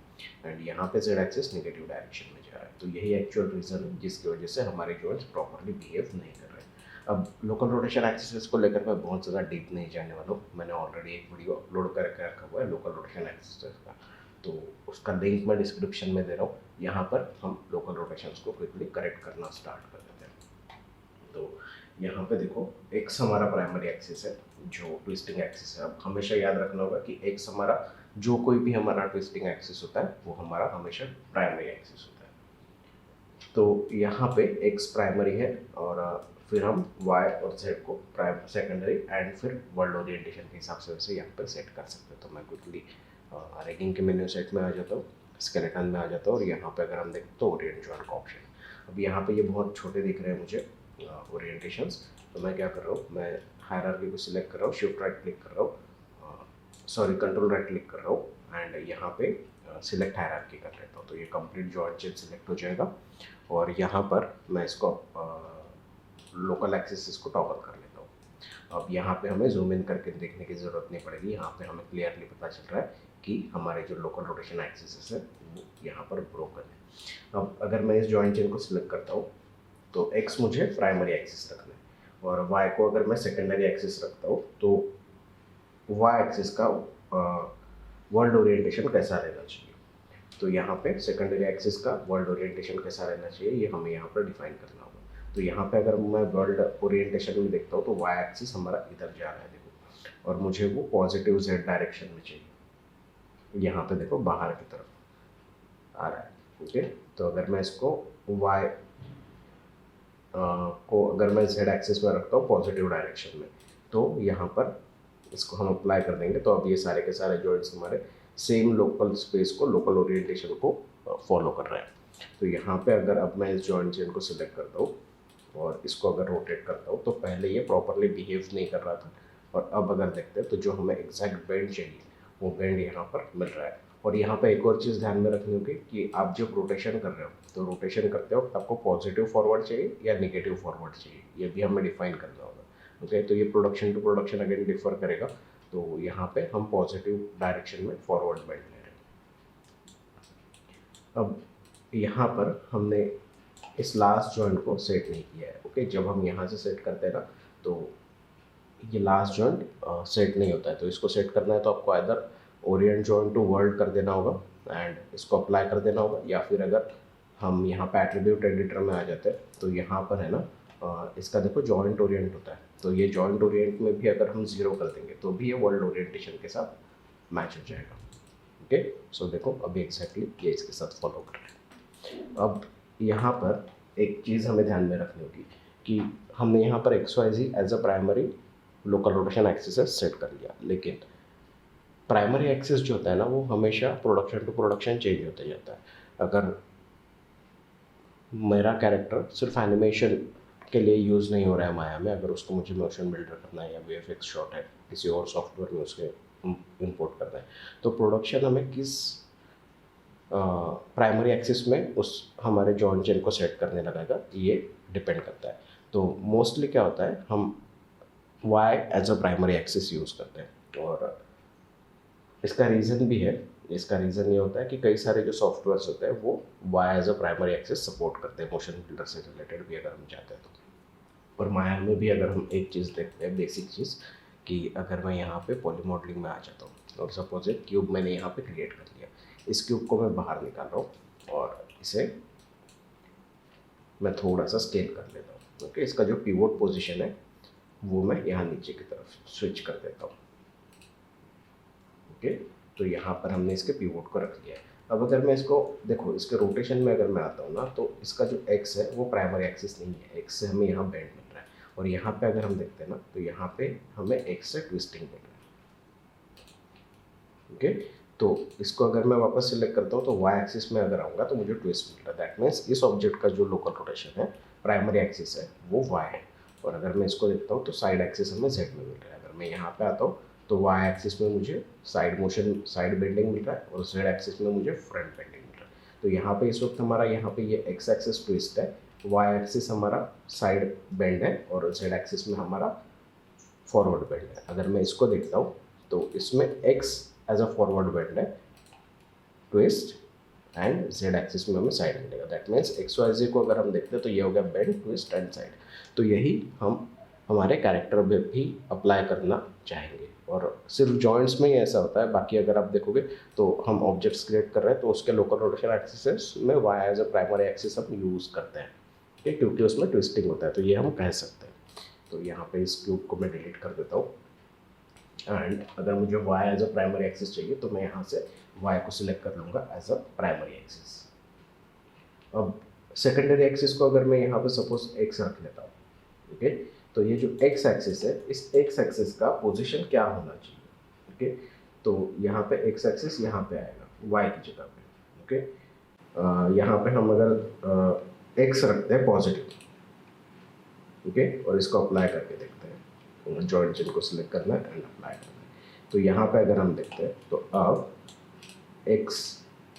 एंड यहाँ पे जेड एक्सिस नेगेटिव डायरेक्शन में जा रहा है। तो यही एक्चुअल रीज़न है जिसकी वजह से हमारे जॉइंट्स प्रॉपरली बिहेव नहीं कर रहे। अब लोकल रोटेशन एक्सिस को लेकर मैं बहुत ज़्यादा डीप नहीं जाने वाला हूँ, मैंने ऑलरेडी एक वीडियो अपलोड करके रखा हुआ है लोकल रोटेशन एक्सिस का, तो उसका लिंक मैं डिस्क्रिप्शन में दे रहा हूँ। यहाँ पर हम लोकल रोटेशंस को क्विकली करेक्ट करना स्टार्ट कर देते हैं। तो यहाँ पे देखो एक्स हमारा प्राइमरी एक्सिस है जो ट्विस्टिंग एक्सिस है। अब हमेशा याद रखना होगा कि एक्स हमारा जो कोई भी हमारा ट्विस्टिंग एक्सिस होता है वो हमारा हमेशा प्राइमरी एक्सिस होता है। तो यहाँ पे एक्स प्राइमरी है और फिर हम y और z को प्राइम सेकेंडरी एंड फिर वर्ल्ड ओरिएंटेशन के हिसाब से वैसे यहाँ पे सेट कर सकते हैं। तो मैं क्विकली रैगिंग के मेन्यू सेट में आ जाता हूँ, स्केलेटन में आ जाता हूँ और यहाँ पे अगर हम देखें तो ओरिएंट जॉइंट का ऑप्शन। अब यहाँ पे ये बहुत छोटे दिख रहे हैं मुझे ओरिएंटेशंस, तो मैं क्या कर रहा हूँ, मैं हायरार्की को सिलेक्ट कर रहा हूँ, शिफ्ट राइट क्लिक कर रहा हूँ, सॉरी कंट्रोल राइट क्लिक कर रहा हूँ एंड यहाँ पे सिलेक्ट हायरार्की कर लेता हूँ। तो ये कंप्लीट जॉइंट चेन सिलेक्ट हो जाएगा और यहाँ पर मैं इसको लोकल एक्सिस को टॉगल कर लेता हूँ। अब यहाँ पे हमें जूम इन करके देखने की ज़रूरत नहीं पड़ेगी, यहाँ पे हमें क्लियरली पता चल रहा है कि हमारे जो लोकल रोटेशन एक्सिस है वो यहाँ पर ब्रोकन है। अब अगर मैं इस जॉइंट चेन को सिलेक्ट करता हूँ तो एक्स मुझे प्राइमरी एक्सिस रखना है और वाई को अगर मैं सेकेंडरी एक्सिस रखता हूँ तो वाई एक्सिस का वर्ल्ड ओरिएंटेशन कैसा रहना चाहिए। तो यहाँ पे सेकेंडरी एक्सिस का वर्ल्ड ओरिएंटेशन कैसा रहना चाहिए ये हमें यहाँ पर डिफाइन करना होगा। तो यहाँ पे अगर मैं वर्ल्ड ओरिएंटेशन में देखता हूँ तो वाई एक्सिस हमारा इधर जा रहा है देखो, और मुझे वो पॉजिटिव जेड डायरेक्शन में चाहिए, यहाँ पे देखो बाहर की तरफ आ रहा है। ओके, तो अगर मैं इसको वाई को अगर मैं जेड एक्सिस में रखता हूँ पॉजिटिव डायरेक्शन में, तो यहाँ पर इसको हम अप्लाई कर देंगे। तो अब ये सारे के सारे जॉइंट्स हमारे सेम लोकल स्पेस को, लोकल ओरिएंटेशन को फॉलो कर रहे हैं। तो यहाँ पे अगर अब मैं इस जॉइंट चेन को सिलेक्ट करता हूँ और इसको अगर रोटेट करता हूँ, तो पहले ये प्रॉपरली बिहेव नहीं कर रहा था, और अब अगर देखते हैं तो जो हमें एग्जैक्ट बेंड चाहिए वो बेंड यहाँ पर मिल रहा है। और यहाँ पे एक और चीज़ ध्यान में रखनी होगी कि आप जब रोटेशन कर रहे हो तो रोटेशन करते वक्त आपको पॉजिटिव फॉरवर्ड चाहिए या नेगेटिव फॉरवर्ड चाहिए, ये भी हमें डिफाइन करना होगा। ओके, तो ये production to production again differ करेगा। तो यहाँ पे हम पॉजिटिव डायरेक्शन में फॉरवर्ड बेंड ले रहे हैं। अब यहाँ पर हमने इस लास्ट जॉइंट को सेट नहीं किया है। ओके, जब हम यहाँ से सेट करते हैं ना, तो ये लास्ट जॉइंट सेट नहीं होता है। तो इसको सेट करना है तो आपको either orient joint to world कर देना होगा एंड इसको अप्लाई कर देना होगा, या फिर अगर हम यहाँ पे एट्रीब्यूट एडिटर में आ जाते हैं तो यहाँ पर है ना इसका देखो जॉइंट ओरिएंट होता है। तो ये जॉइंट ओरिएंट में भी अगर हम 0 कर देंगे तो भी ये वर्ल्ड ओरिएंटेशन के साथ मैच हो जाएगा। ओके, सो देखो अभी एग्जैक्टली ये इसके साथ फॉलो कर रहे हैं। अब यहाँ पर एक चीज़ हमें ध्यान में रखनी होगी कि हमने यहाँ पर XYZ as a primary local rotation axis set कर लिया, लेकिन प्राइमरी एक्सिस जो होता है ना वो हमेशा प्रोडक्शन टू प्रोडक्शन चेंज होते जाता है। अगर मेरा कैरेक्टर सिर्फ एनिमेशन के लिए यूज़ नहीं हो रहा है माया में, अगर उसको मुझे मोशन बिल्डर करना है या VFX शॉट है किसी और सॉफ्टवेयर में उसके इंपोर्ट करना है, तो प्रोडक्शन हमें किस प्राइमरी एक्सिस में उस हमारे जॉइंट चेन को सेट करने लगेगा ये डिपेंड करता है। तो मोस्टली क्या होता है, हम Y as a primary axis use करते हैं, और इसका रीज़न भी है। इसका रीज़न ये होता है कि कई सारे जो सॉफ्टवेयर्स होते हैं वो Y as a primary axis support करते हैं, मोशन बिल्डर से रिलेटेड भी अगर हम चाहते हैं तो। और माया में भी अगर हम एक चीज़ देखते हैं, बेसिक चीज़, कि अगर मैं यहाँ पे पॉली मॉडलिंग में आ जाता हूँ और सपोज एक क्यूब मैंने यहाँ पे क्रिएट कर लिया, इस क्यूब को मैं बाहर निकाल रहा हूँ और इसे मैं थोड़ा सा स्केल कर लेता हूँ। ओके, इसका जो पिवोट पोजीशन है वो मैं यहाँ नीचे की तरफ स्विच कर देता हूँ। ओके, तो यहाँ पर हमने इसके पिवोट को रख लिया है। अब अगर मैं इसको देखो, इसके रोटेशन में अगर मैं आता हूँ ना, तो इसका जो एक्स है वो प्राइमरी एक्सिस नहीं है, एक्स से हमें यहाँ बेंड मिल रहा है, और यहाँ पे अगर हम देखते हैं ना तो यहाँ पे हमें एक्स से ट्विस्टिंग मिल रहा है। ओके, तो इसको अगर मैं वापस सिलेक्ट करता हूँ तो वाई एक्सिस में अगर आऊँगा तो मुझे ट्विस्ट मिल रहा है। दैट मीन्स इस ऑब्जेक्ट का जो लोकल रोटेशन है, प्राइमरी एक्सिस है, वो वाई है। और अगर मैं इसको देखता हूँ तो साइड एक्सिस हमें जेड में मिल रहा है। अगर मैं यहाँ पे आता हूँ तो वाई एक्सिस में मुझे साइड मोशन, साइड बेंडिंग मिल रहा है, और जेड एक्सिस में मुझे फ्रंट बेंडिंग मिल रहा है। तो यहाँ पे इस वक्त हमारा यहाँ पे ये एक्स एक्सिस ट्विस्ट है, वाई एक्सिस हमारा साइड बेंड है, और जेड एक्सिस में हमारा फॉरवर्ड बेंड है। अगर मैं इसको देखता हूँ तो इसमें X as a forward bend है, ट्विस्ट, एंड जेड एक्सिस में हमें साइड मिलेगा। दैट मीन्स XYZ को अगर हम देखते हैं तो ये हो गया बेंड, ट्विस्ट एंड साइड। तो यही हम हमारे कैरेक्टर में भी अप्लाई करना चाहेंगे, और सिर्फ जॉइंट्स में ही ऐसा होता है। बाकी अगर आप देखोगे तो हम ऑब्जेक्ट्स क्रिएट कर रहे हैं तो उसके लोकल रोटेशन एक्सिस में Y as a primary axis हम यूज़ करते हैं, ठीक, क्योंकि उसमें ट्विस्टिंग होता है, तो ये हम कह सकते हैं। तो यहाँ पे इस क्यूब को मैं डिलीट कर देता हूँ, एंड अगर मुझे Y as a primary axis चाहिए तो मैं यहाँ से Y को सिलेक्ट कर लूँगा एज अ प्राइमरी एक्सिस। अब सेकेंडरी एक्सिस को अगर मैं यहाँ पे सपोज x रख लेता हूँ, ओके, तो ये जो x एक्सिस है, इस x एक्सिस का पोजीशन क्या होना चाहिए, ओके, तो यहाँ पे x एक्सिस यहाँ पे आएगा y की जगह पे। ओके, यहाँ पे हम अगर x रखते हैं पॉजिटिव, ओके, और इसको अप्लाई करके देखते हैं, जॉइंट चेन को सिलेक्ट करना है एंड अप्लाई करना है। तो यहाँ पे अगर हम देखते हैं तो अब x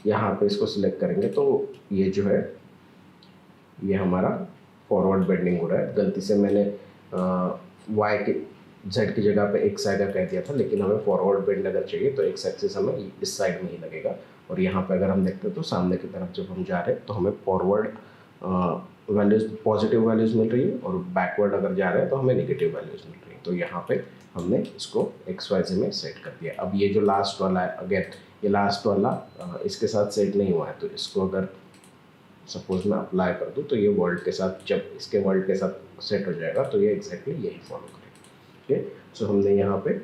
यहाँ पे इसको सिलेक्ट करेंगे तो ये जो है ये हमारा फॉरवर्ड बेंडिंग हो रहा है। गलती से मैंने y के z की जगह पे x आएगा कह दिया था, लेकिन हमें फॉरवर्ड बेंड अगर चाहिए तो x एक्सिस हमें इस साइड में ही लगेगा। और यहाँ पे अगर हम देखते हैं तो सामने की तरफ जब हम जा रहे हैं तो हमें फॉरवर्ड वैल्यूज़, पॉजिटिव वैल्यूज़ मिल रही है, और बैकवर्ड अगर जा रहे हैं तो हमें नेगेटिव वैल्यूज़ मिल रही है। तो यहाँ पे हमने इसको XYZ में सेट कर दिया। अब ये जो लास्ट वाला है, अगेन ये लास्ट वाला इसके साथ सेट नहीं हुआ है, तो इसको अगर सपोज मैं अप्लाई कर दूँ तो ये वर्ल्ड के साथ, जब इसके वर्ल्ड के साथ सेट हो जाएगा तो ये एग्जैक्टली यही फॉलो करेगा। ठीक है, सो हमने यहाँ पे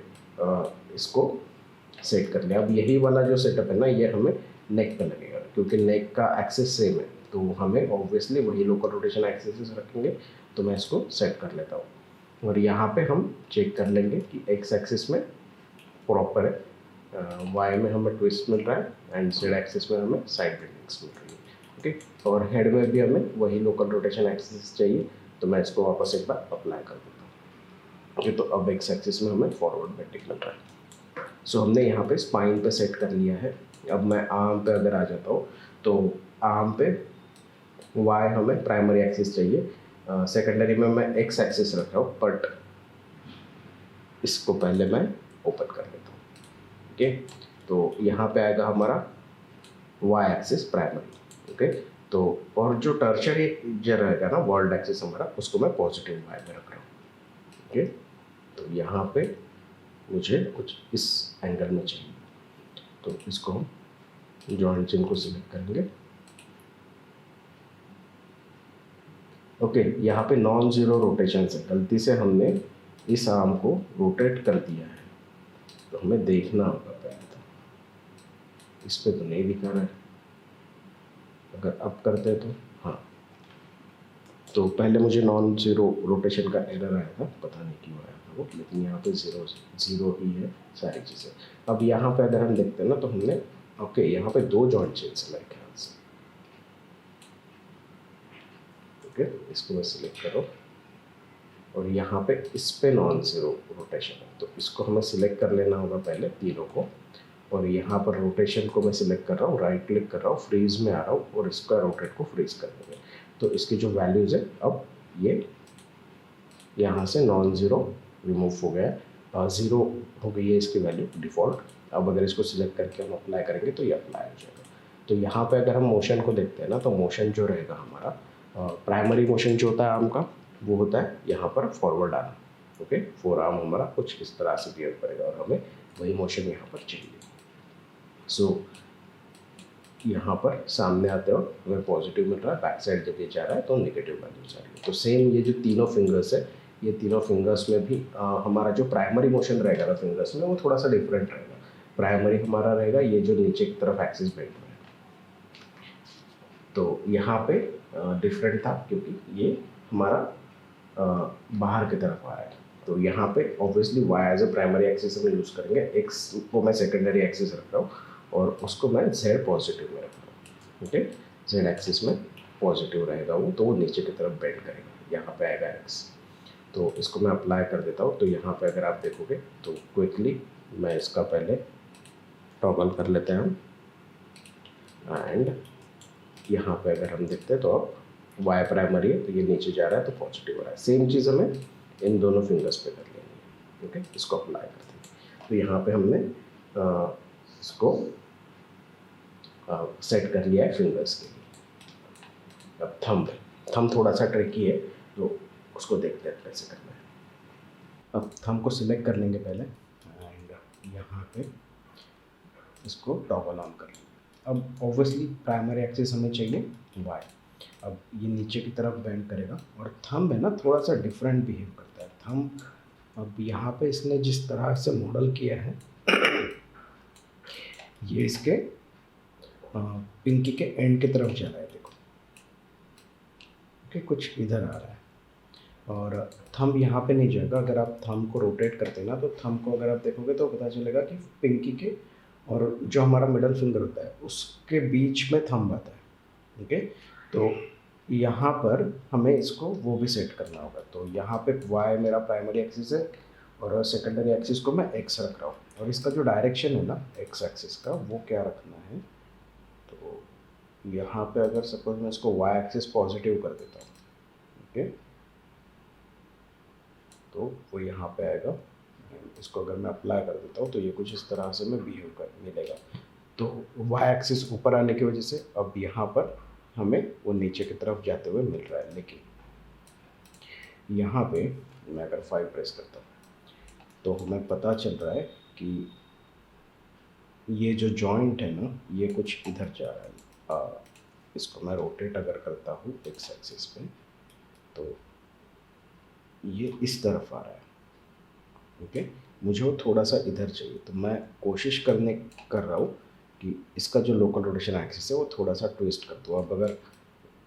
इसको सेट कर लिया। अब यही वाला जो सेटअप है ना, ये हमें नेक पे लगेगा, क्योंकि नेक का एक्सिस सेम है। तो हमें ऑब्वियसली वही लोकल रोटेशन एक्सिस रखेंगे, तो मैं इसको सेट कर लेता हूँ। और यहाँ पे हम चेक कर लेंगे कि एक्स एक्सिस में प्रॉपर है, वाई में हमें ट्विस्ट मिल रहा है एंड जेड एक्सिस में हमें साइड बेंडिंग्स मिल रही है। ओके, और हेड में भी हमें वही लोकल रोटेशन एक्सिस चाहिए, तो मैं इसको वापस एक बार अप्लाई कर देता हूँ। ओके, तो अब एक्स एक्सिस में हमें फॉरवर्ड बेंडिंग मिल रहा है। सो हमने यहाँ पे स्पाइन पे सेट कर लिया है। अब मैं आर्म पे अगर आ जाता हूँ, तो आर्म पे वाई हमें प्राइमरी एक्सिस चाहिए, सेकेंडरी में मैं एक्स एक्सिस रख रहा हूँ, बट इसको पहले मैं ओपन कर लेता हूँ। ओके, तो यहाँ पे आएगा हमारा वाई एक्सिस प्राइमरी। ओके, तो और जो टर्शरी जो रहेगा ना वर्ल्ड एक्सिस हमारा, उसको मैं पॉजिटिव वाई में रख रहा हूँ। ओके, तो यहाँ पे मुझे कुछ इस एंगल में चाहिए, तो इसको हम जॉइंट चिन्ह को सिलेक्ट करेंगे। ओके, यहाँ पे नॉन जीरो रोटेशन से गलती से हमने इस आर्म को रोटेट कर दिया है, तो हमें देखना होगा पहले। तो इस पे तो नहीं दिखा रहा है, अगर अब करते तो हाँ, तो पहले मुझे नॉन जीरो रोटेशन का एरर आया था, पता नहीं क्यों आया था वो, लेकिन यहाँ पे जीरो जीरो ही है सारी चीज़ें। अब यहाँ पे अगर हम देखते हैं ना, तो हमने ओके यहाँ पे दो जॉइंट चेन्स है मेरे ख्याल से। ओके, इसको मैं सिलेक्ट करो, और यहाँ पे इस पे नॉन जीरो रोटेशन है, तो इसको हमें सिलेक्ट कर लेना होगा पहले तीनों को। और यहाँ पर रोटेशन को मैं सिलेक्ट कर रहा हूँ, राइट क्लिक कर रहा हूँ, फ्रीज में आ रहा हूँ, और इसका रोटेट को फ्रीज कर देंगे। तो इसकी जो वैल्यूज़ है, अब ये यहाँ से नॉन ज़ीरो रिमूव हो गया, ज़ीरो हो गई है इसकी वैल्यू डिफ़ॉल्ट। अब अगर इसको सिलेक्ट करके हम अप्लाई करेंगे तो ये अप्लाई हो जाएगा। तो यहाँ पे अगर हम मोशन को देखते हैं ना, तो मोशन जो रहेगा हमारा, प्राइमरी मोशन जो होता है आर्म का, वो होता है यहाँ पर forward arm. Okay, four arm हमारा कुछ इस तरह से बिहेव करेगा, और हमें वही मोशन यहाँ पर चाहिए। सो यहाँ पर सामने आते वक्त हमें पॉजिटिव मिल रहा है, बैक साइड जब ये जा रहा है तो नेगेटिव वैल्यू जा रही है। तो सेम ये जो तीनों फिंगर्स है, ये तीनों फिंगर्स में भी हमारा जो प्राइमरी मोशन रहेगा ना फिंगर्स में, वो थोड़ा सा डिफरेंट रहेगा। प्राइमरी हमारा रहेगा ये जो नीचे की तरफ एक्सिस बेंड है, तो यहाँ पे डिफरेंट था क्योंकि ये हमारा बाहर की तरफ आ रहा है। तो यहाँ पे obviously Y as a primary axis हम यूज़ करेंगे, एक्स को मैं सेकेंडरी एक्सिस रख रहा हूँ, और उसको मैं जेड पॉजिटिव में रख रहा हूँ। ओके, जेड एक्सिस में पॉजिटिव रहेगा वो, तो वो नीचे की तरफ बेंड करेगा, यहाँ पे आएगा एक्स। तो इसको मैं अप्लाई कर देता हूँ। तो यहाँ पे अगर आप देखोगे तो क्विकली मैं इसका पहले टॉगल कर लेते हैं हम, एंड यहाँ पे अगर हम देखते हैं तो अब वाई प्राइमरी है, तो ये नीचे जा रहा है तो पॉजिटिव हो रहा है। सेम चीज़ हमें इन दोनों फिंगर्स पे कर लेंगे। ओके, इसको अप्लाई करते हैं। तो यहाँ पे हमने इसको सेट कर लिया है फिंगर्स के लिए। अब थंब थोड़ा सा ट्रिकी है, तो उसको देखते हैं कैसे करना है। अब थंब को सिलेक्ट कर लेंगे पहले, एंड यहाँ पे इसको टॉगल ऑन कर लेंगे। अब ऑब्वियसली प्राइमरी एक्सिस हमें चाहिए वाई। अब ये नीचे की तरफ बेंड करेगा, और थंब है ना थोड़ा सा डिफरेंट बिहेव करता है थंब। अब यहाँ पे इसने जिस तरह से मॉडल किया है, ये इसके पिंकी के एंड की तरफ जा रहा है, देखो। ओके, कुछ इधर आ रहा है, और थंब यहाँ पे नहीं जाएगा। अगर आप थंब को रोटेट करते हैं ना, तो थंब को अगर आप देखोगे तो पता चलेगा कि पिंकी के और जो हमारा मिडल फिंगर होता है उसके बीच में थंब आता है। ओके, तो यहाँ पर हमें इसको वो भी सेट करना होगा। तो यहाँ पे वाई मेरा प्राइमरी एक्सिस है, और सेकेंडरी एक्सिस को मैं एक्स रख रहा हूँ, और इसका जो डायरेक्शन है ना एक्स एक्सिस का, वो क्या रखना है। तो यहाँ पे अगर सपोज मैं इसको वाई एक्सिस पॉजिटिव कर देता हूँ, ओके, तो वो यहाँ पे आएगा। इसको अगर मैं अप्लाई कर देता हूँ तो ये कुछ इस तरह से मैं बिहेव कर मिलेगा। तो वाई एक्सिस ऊपर आने की वजह से अब यहाँ पर हमें वो नीचे की तरफ जाते हुए मिल रहा है। लेकिन यहाँ पे मैं अगर 5 प्रेस करता हूँ तो हमें पता चल रहा है कि ये जो जॉइंट है ना, ये कुछ इधर जा रहा है। इसको मैं रोटेट अगर करता हूँ एक्स एक्सिस पे, तो ये इस तरफ आ रहा है। ओके, मुझे वो थोड़ा सा इधर चाहिए, तो मैं कोशिश कर रहा हूँ कि इसका जो लोकल रोटेशन एक्सिस है वो थोड़ा सा ट्विस्ट कर दूँ। अब अगर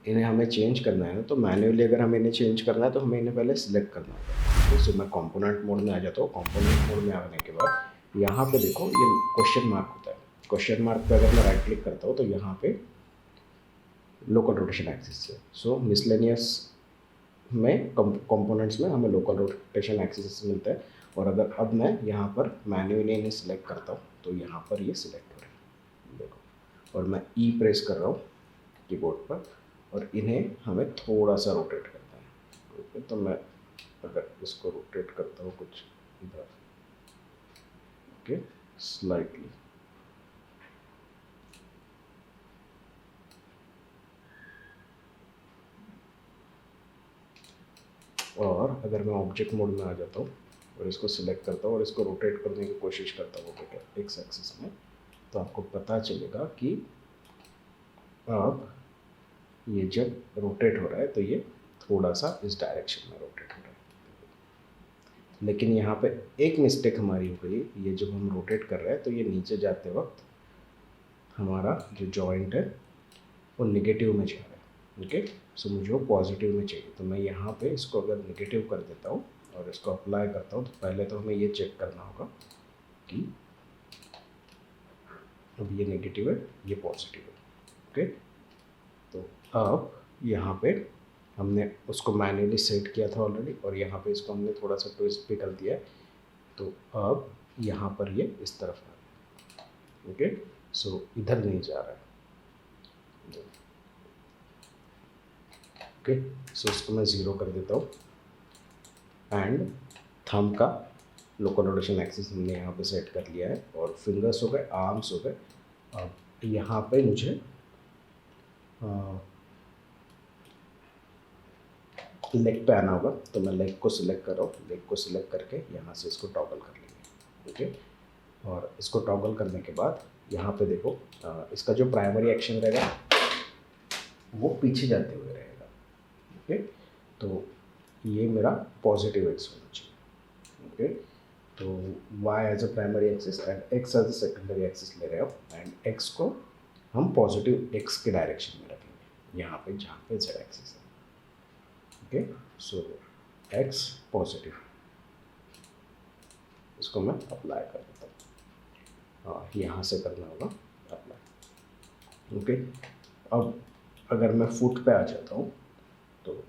इन्हें हमें चेंज करना है ना, तो मैन्युअली अगर हमें इन्हें चेंज करना है तो हमें इन्हें पहले सिलेक्ट करना होगा। तो मैं कंपोनेंट मोड में आ जाता हूँ। कंपोनेंट मोड में आने के बाद यहाँ पे देखो ये क्वेश्चन मार्क होता है। क्वेश्चन मार्क पे अगर मैं राइट क्लिक करता हूँ तो यहाँ पे लोकल रोटेशन एक्सिस है। सो मिसलेनियस में कंपोनेंट्स में हमें लोकल रोटेशन एक्सिस मिलता है। और अगर अब मैं यहाँ पर मैन्युअली इन्हें सिलेक्ट करता हूँ तो यहाँ पर ये सिलेक्ट हो रहा है, देखो। और मैं ई प्रेस कर रहा हूँ कीबोर्ड पर, और इन्हें हमें थोड़ा सा रोटेट करना है। ओके, तो मैं अगर इसको रोटेट करता हूँ कुछ इधर, ओके, स्लाइटली, और अगर मैं ऑब्जेक्ट मोड में आ जाता हूँ और इसको सिलेक्ट करता हूँ और इसको रोटेट करने की कोशिश करता हूँ बेटा एक्स एक्सिस में, तो आपको पता चलेगा कि अब ये जब रोटेट हो रहा है तो ये थोड़ा सा इस डायरेक्शन में रोटेट हो रहा है। लेकिन यहाँ पे एक मिस्टेक हमारी हो गई, ये जब हम रोटेट कर रहे हैं तो ये नीचे जाते वक्त हमारा जो जॉइंट है वो नेगेटिव में जा रहा है। ओके, सो मुझे वो पॉजिटिव में चाहिए। तो मैं यहाँ पे इसको अगर नेगेटिव कर देता हूँ और इसको अप्लाई करता हूँ, तो पहले तो हमें ये चेक करना होगा कि अब ये नेगेटिव है, ये पॉजिटिव है। ओके, तो अब यहाँ पे हमने उसको मैन्युअली सेट किया था ऑलरेडी, और यहाँ पे इसको हमने थोड़ा सा ट्विस्ट भी कर दिया है। तो अब यहाँ पर ये इस तरफ आ रहा है। ओके, सो इधर नहीं जा रहा है। ओके, सो इसको मैं 0 कर देता हूँ। एंड थंब का लोकल रोटेशन एक्सिस हमने यहाँ पे सेट कर लिया है, और फिंगर्स हो गए, आर्म्स हो गए। अब यहाँ पे मुझे लेग पे आना होगा, तो मैं लेग को सिलेक्ट कर रहा हूँ। लेग को सिलेक्ट करके यहाँ से इसको टॉगल कर लेंगे। ओके, और इसको टॉगल करने के बाद यहाँ पे देखो इसका जो प्राइमरी एक्शन रहेगा वो पीछे जाते हुए रहेगा। ओके, तो ये मेरा पॉजिटिव एक्स होना चाहिए। ओके, तो y as a primary axis and x as a secondary axis ले रहे हो, एंड x को हम पॉजिटिव x के डायरेक्शन में रखेंगे, यहाँ पे जहाँ पे z एक्सिस है। ओके, सो x पॉजिटिव, इसको मैं अप्लाई कर देता हूँ। हाँ, यहाँ से करना होगा अप्लाई। ओके, अब अगर मैं फुट पे आ जाता हूँ तो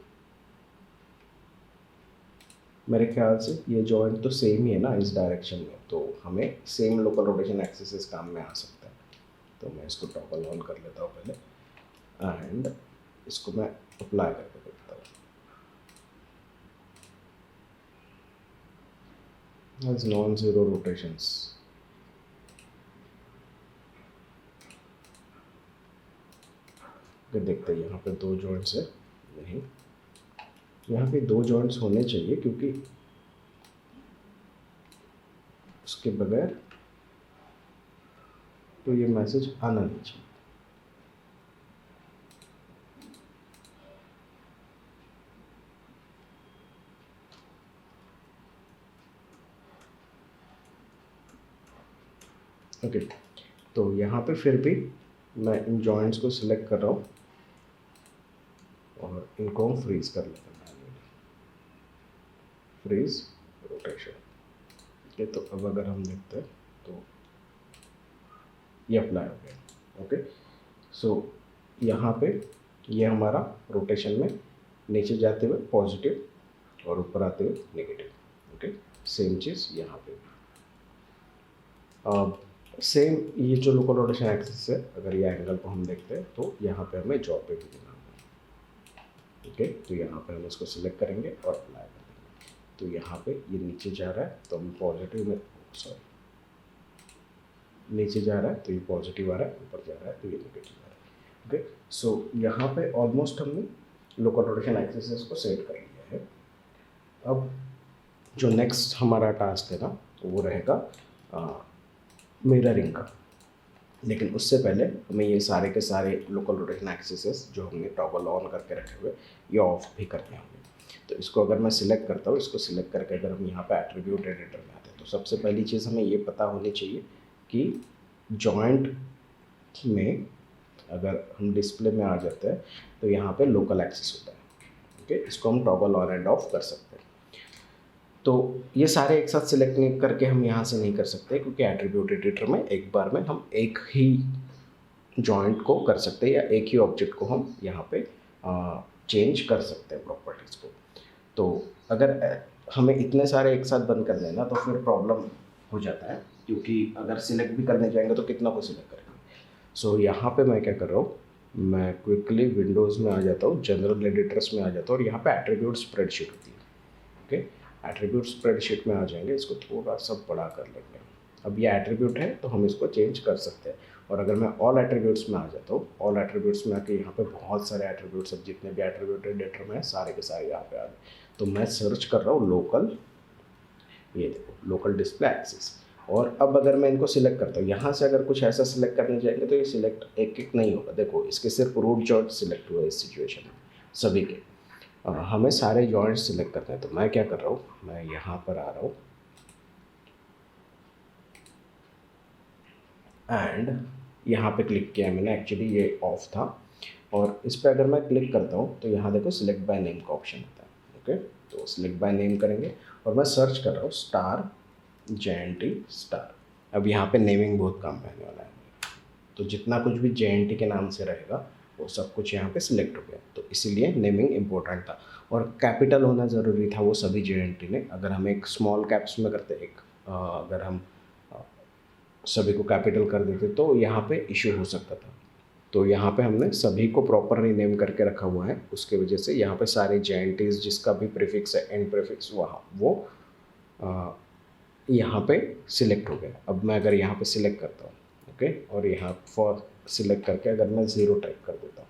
मेरे ख्याल से ये जॉइंट तो सेम ही है ना इस डायरेक्शन में, तो हमें सेम लोकल रोटेशन एक्सिस काम में आ सकता है। तो मैं इसको टॉगल ऑन कर लेता हूँ पहले, एंड इसको मैं अप्लाई करके देखता हूँ। नॉन ज़ीरो रोटेशंस, देखते हैं यहाँ पे 2 जॉइंट्स है, नहीं, यहाँ पे 2 जॉइंट्स होने चाहिए, क्योंकि उसके बगैर तो ये मैसेज आना नहीं चाहिए। ओके, तो यहाँ पे फिर भी मैं इन जॉइंट्स को सिलेक्ट कर रहा हूँ और इनको हम फ्रीज कर लेते हैं मैन्युअली, फ्रीज रोटेशन। ओके, तो अब अगर हम देखते हैं तो ये अप्लाई हो गया। ओके, सो यहाँ पे ये हमारा रोटेशन में नीचे जाते हुए पॉजिटिव और ऊपर आते हुए नेगेटिव। ओके, सेम चीज़ यहाँ पे भी। सेम ये जो लोकल रोटेशन एक्सिस है, अगर ये एंगल को हम देखते हैं तो यहाँ पे हमें जॉब पे भी देना होगा। ओके, तो यहाँ पे हम इसको सिलेक्ट करेंगे और अप्लाई कर देंगे। तो यहाँ पे ये नीचे जा रहा है तो हम पॉजिटिव में, सॉरी, नीचे जा रहा है तो ये पॉजिटिव आ रहा है, ऊपर जा रहा है तो ये नेगेटिव आ रहा है। ओके, सो यहाँ पे ऑलमोस्ट हमने लोकल रोटेशन एक्सिस को सेट कर लिया है। अब जो नेक्स्ट हमारा टास्क है ना, वो रहेगा मिररिंग का। लेकिन उससे पहले हमें ये सारे के सारे लोकल रोटेशन एक्सिस जो हमने टॉगल ऑन करके रखे हुए ये ऑफ भी करने होंगे। तो इसको अगर मैं सिलेक्ट करता हूँ, इसको सिलेक्ट करके अगर हम यहाँ पे एट्रीब्यूट एडिटर में आते हैं, तो सबसे पहली चीज़ हमें ये पता होनी चाहिए कि जॉइंट में अगर हम डिस्प्ले में आ जाते हैं तो यहाँ पे लोकल एक्सेस होता है। ओके, इसको हम टॉगल ऑन एंड ऑफ कर सकते हैं। तो ये सारे एक साथ सिलेक्ट नहीं करके हम यहाँ से नहीं कर सकते, क्योंकि एट्रीब्यूट एडिटर में एक बार में हम एक ही जॉइंट को कर सकते हैं या एक ही ऑब्जेक्ट को हम यहाँ पे चेंज कर सकते हैं प्रॉपर्टीज़ को। तो अगर हमें इतने सारे एक साथ बंद कर देना तो फिर प्रॉब्लम हो जाता है, क्योंकि अगर सिलेक्ट भी करने जाएंगे तो कितना को सिलेक्ट करेंगे। सो यहाँ पे मैं क्या कर रहा हूँ, मैं क्विकली विंडोज़ में आ जाता हूँ, जनरल एडिटर्स में आ जाता हूँ और यहाँ पे एट्रीब्यूट स्प्रेडशीट होती है। ओके, एट्रीब्यूट स्प्रेडशीट में आ जाएंगे, इसको थोड़ा सा बड़ा कर लेंगे। अब ये एट्रीब्यूट है तो हम इसको चेंज कर सकते हैं। और अगर मैं ऑल एट्रीब्यूट्स में आ जाता हूँ, ऑल एट्रीब्यूट्स में आके यहाँ पे बहुत सारे एट्रीब्यूट्स, अब जितने भी एट्रीब्यूट एडिटर में है सारे के सारे यहाँ पे आ गए। तो मैं सर्च कर रहा हूँ लोकल, ये देखो लोकल डिस्प्ले एक्सिस। और अब अगर मैं इनको सिलेक्ट करता हूँ, यहाँ से अगर कुछ ऐसा सिलेक्ट करने जाएंगे तो ये सिलेक्ट एक एक नहीं होगा। देखो इसके सिर्फ रूट जॉइंट सिलेक्ट हुआ है इस सिचुएशन में सभी के। हमें सारे जॉइंट सिलेक्ट करते हैं, तो मैं क्या कर रहा हूँ, मैं यहाँ पर आ रहा हूँ एंड यहाँ पे क्लिक किया मैंने, एक्चुअली ये ऑफ था। और इस पर अगर मैं क्लिक करता हूँ तो यहाँ देखो सिलेक्ट बाय नेम का ऑप्शन होता है। ओके, तो सिलेक्ट बाय नेम करेंगे और मैं सर्च कर रहा हूँ स्टार JNT स्टार। अब यहाँ पे नेमिंग बहुत काम रहने वाला है, तो जितना कुछ भी JNT के नाम से रहेगा वो सब कुछ यहाँ पे सिलेक्ट हो गया। तो इसीलिए नेमिंग इम्पोर्टेंट था और कैपिटल होना ज़रूरी था वो सभी JNT ने। अगर हम एक स्मॉल कैप्स में करते, अगर हम सभी को कैपिटल कर देते तो यहाँ पे इशू हो सकता था। तो यहाँ पे हमने सभी को प्रॉपर रीनेम करके रखा हुआ है, उसके वजह से यहाँ पे सारे JNTs जिसका भी प्रीफिक्स है, एंड प्रीफिक्स, वहाँ वो यहाँ पे सिलेक्ट हो गया। अब मैं अगर यहाँ पे सिलेक्ट करता हूँ, ओके, और यहाँ फॉर सिलेक्ट करके अगर मैं 0 टाइप कर देता हूँ,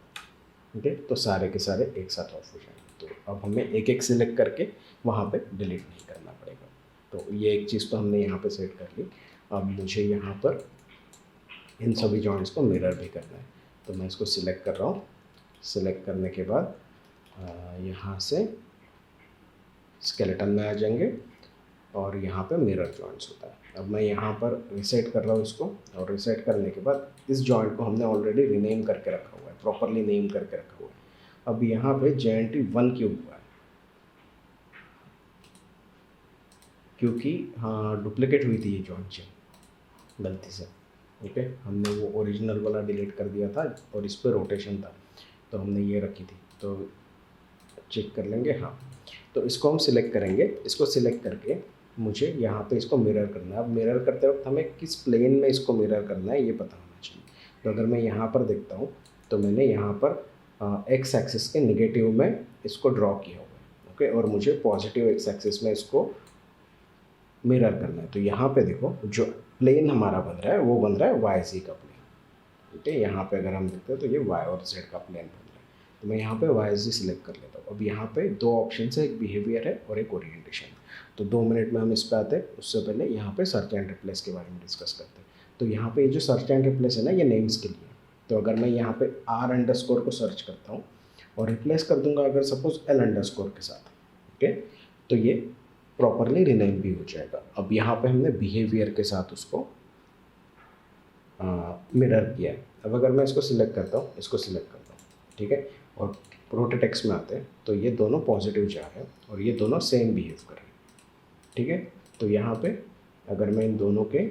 ओके, तो सारे के सारे एक साथ ऑफ हो जाएंगे। तो अब हमें एक एक सिलेक्ट करके वहाँ पे डिलीट नहीं करना पड़ेगा। तो ये एक चीज़ तो हमने यहाँ पे सेट कर ली। अब मुझे यहाँ पर इन सभी जॉइंट्स को मिरर भी करना है, तो मैं इसको सिलेक्ट कर रहा हूँ। सिलेक्ट करने के बाद यहाँ से स्केलेटन में आ जाएंगे और यहाँ पे मिरर जॉइंट्स होता है। अब मैं यहाँ पर रिसेट कर रहा हूँ इसको, और रिसेट करने के बाद इस जॉइंट को हमने ऑलरेडी रीनेम करके रखा हुआ है, प्रॉपरली नेम करके रखा हुआ है। अब यहाँ पे JNT 1 क्यों हुआ है, क्योंकि हाँ डुप्लीकेट हुई थी ये जॉइंट चेन गलती से। ओके, हमने वो ओरिजिनल वाला डिलीट कर दिया था और इस पर रोटेशन था तो हमने ये रखी थी। तो चेक कर लेंगे, हाँ। तो इसको हम सिलेक्ट करेंगे, इसको सिलेक्ट करके मुझे यहाँ पे इसको मिरर करना है। अब मिरर करते वक्त हमें किस प्लेन में इसको मिरर करना है ये पता होना चाहिए। तो अगर मैं यहाँ पर देखता हूँ तो मैंने यहाँ पर एक्स एक्सिस के निगेटिव में इसको ड्रॉ किया हुआ है। ओके, और मुझे पॉजिटिव एक्स एक्सिस में इसको मिरर करना है। तो यहाँ पे देखो जो प्लेन हमारा बन रहा है वो बन रहा है YZ का प्लेन। ठीक है, यहाँ पे अगर हम देखते हैं तो ये Y और Z का प्लेन बन रहा है। तो मैं यहाँ पे YZ सिलेक्ट कर लेता हूँ। अब यहाँ पे दो ऑप्शन है, एक बिहेवियर है और एक ओरिएंटेशन। तो 2 मिनट में हम इस पर आते हैं, उससे पहले यहाँ पे सर्च एंड रिप्लेस के बारे में डिस्कस करते हैं। तो यहाँ पे ये जो सर्च एंड रिप्लेस है ना, ये नेम्स के लिए। तो अगर मैं यहाँ पे R_ को सर्च करता हूँ और रिप्लेस कर दूंगा अगर सपोज L_ के साथ, ओके, तो ये प्रॉपरली रीनेम भी हो जाएगा। अब यहाँ पे हमने बिहेवियर के साथ उसको मिरर किया है। अब अगर मैं इसको सिलेक्ट करता हूँ, इसको सिलेक्ट करता हूँ, ठीक है, और प्रोटेटेक्स में आते हैं तो ये दोनों पॉजिटिव जा रहे हैं और ये दोनों सेम बिहेव कर रहे हैं। ठीक है, तो यहाँ पे अगर मैं इन दोनों के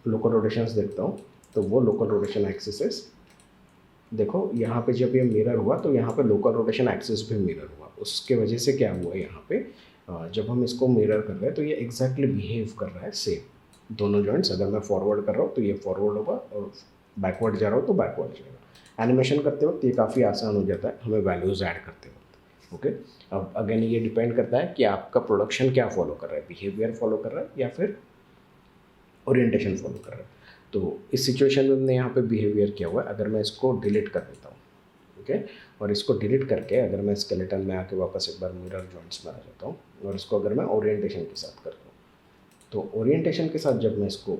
लोकल रोटेशंस देखता हूँ तो वो लोकल रोटेशन एक्सिस, देखो यहाँ पे जब ये मिरर हुआ तो यहाँ पे लोकल रोटेशन एक्सिस भी मिरर हुआ। उसके वजह से क्या हुआ यहाँ पे, जब हम इसको मिरर कर रहे हैं तो ये एग्जैक्टली बिहेव कर रहा है सेम। दोनों जॉइंट्स, अगर मैं फॉरवर्ड कर रहा हूँ तो ये फॉरवर्ड होगा और बैकवर्ड जा रहा हूँ तो बैकवर्ड जाएगा। एनिमेशन करते वक्त ये काफ़ी आसान हो जाता है हमें वैल्यूज़ ऐड करते वक्त। ओके, अब अगेन ये डिपेंड करता है कि आपका प्रोडक्शन क्या फॉलो कर रहा है, बिहेवियर फॉलो कर रहा है या फिर ओरिएंटेशन फॉलो कर रहा है। तो इस सिचुएशन में हमने यहाँ पे बिहेवियर किया हुआ है। अगर मैं इसको डिलीट कर देता हूँ, ओके, और इसको डिलीट करके अगर मैं स्केलेटन में आके वापस एक बार मिरर जॉइंट्स में आ जाता हूँ और इसको अगर मैं ओरिएंटेशन के साथ करता हूँ, तो ओरिएंटेशन के साथ जब मैं इसको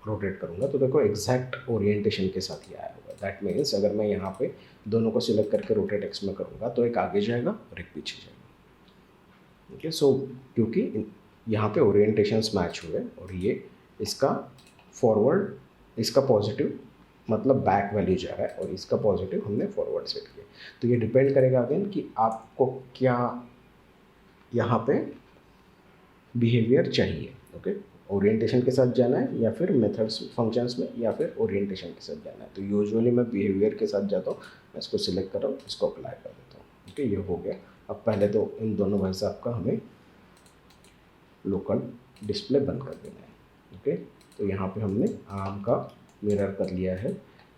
रोटेट करूँगा तो देखो एग्जैक्ट ओरिएंटेशन के साथ ही आया होगा। दैट मीन्स अगर मैं यहाँ पे दोनों को सिलेक्ट करके रोटेट एक्स में करूँगा तो एक आगे जाएगा और एक पीछे जाएगा। ओके, सो क्योंकि यहाँ पे ओरिएंटेशंस मैच हुए और ये इसका फॉरवर्ड, इसका पॉजिटिव मतलब बैक वैल्यू जा रहा है और इसका पॉजिटिव हमने फॉरवर्ड सेट किया। तो ये डिपेंड करेगा अगेन कि आपको क्या यहाँ पे बिहेवियर चाहिए। ओके, ओरिएंटेशन के साथ जाना है या फिर मेथड्स फंक्शंस में या फिर ओरिएंटेशन के साथ जाना है। तो यूजुअली मैं बिहेवियर के साथ जाता हूँ, मैं इसको सिलेक्ट कर रहा हूँ, इसको अप्लाई कर देता हूँ। ओके, ये हो गया। अब पहले तो इन दोनों भाई साहब का हमें लोकल डिस्प्ले बंद कर देना है। ओके, तो यहाँ पे हमने आर्म का मिरर कर लिया है।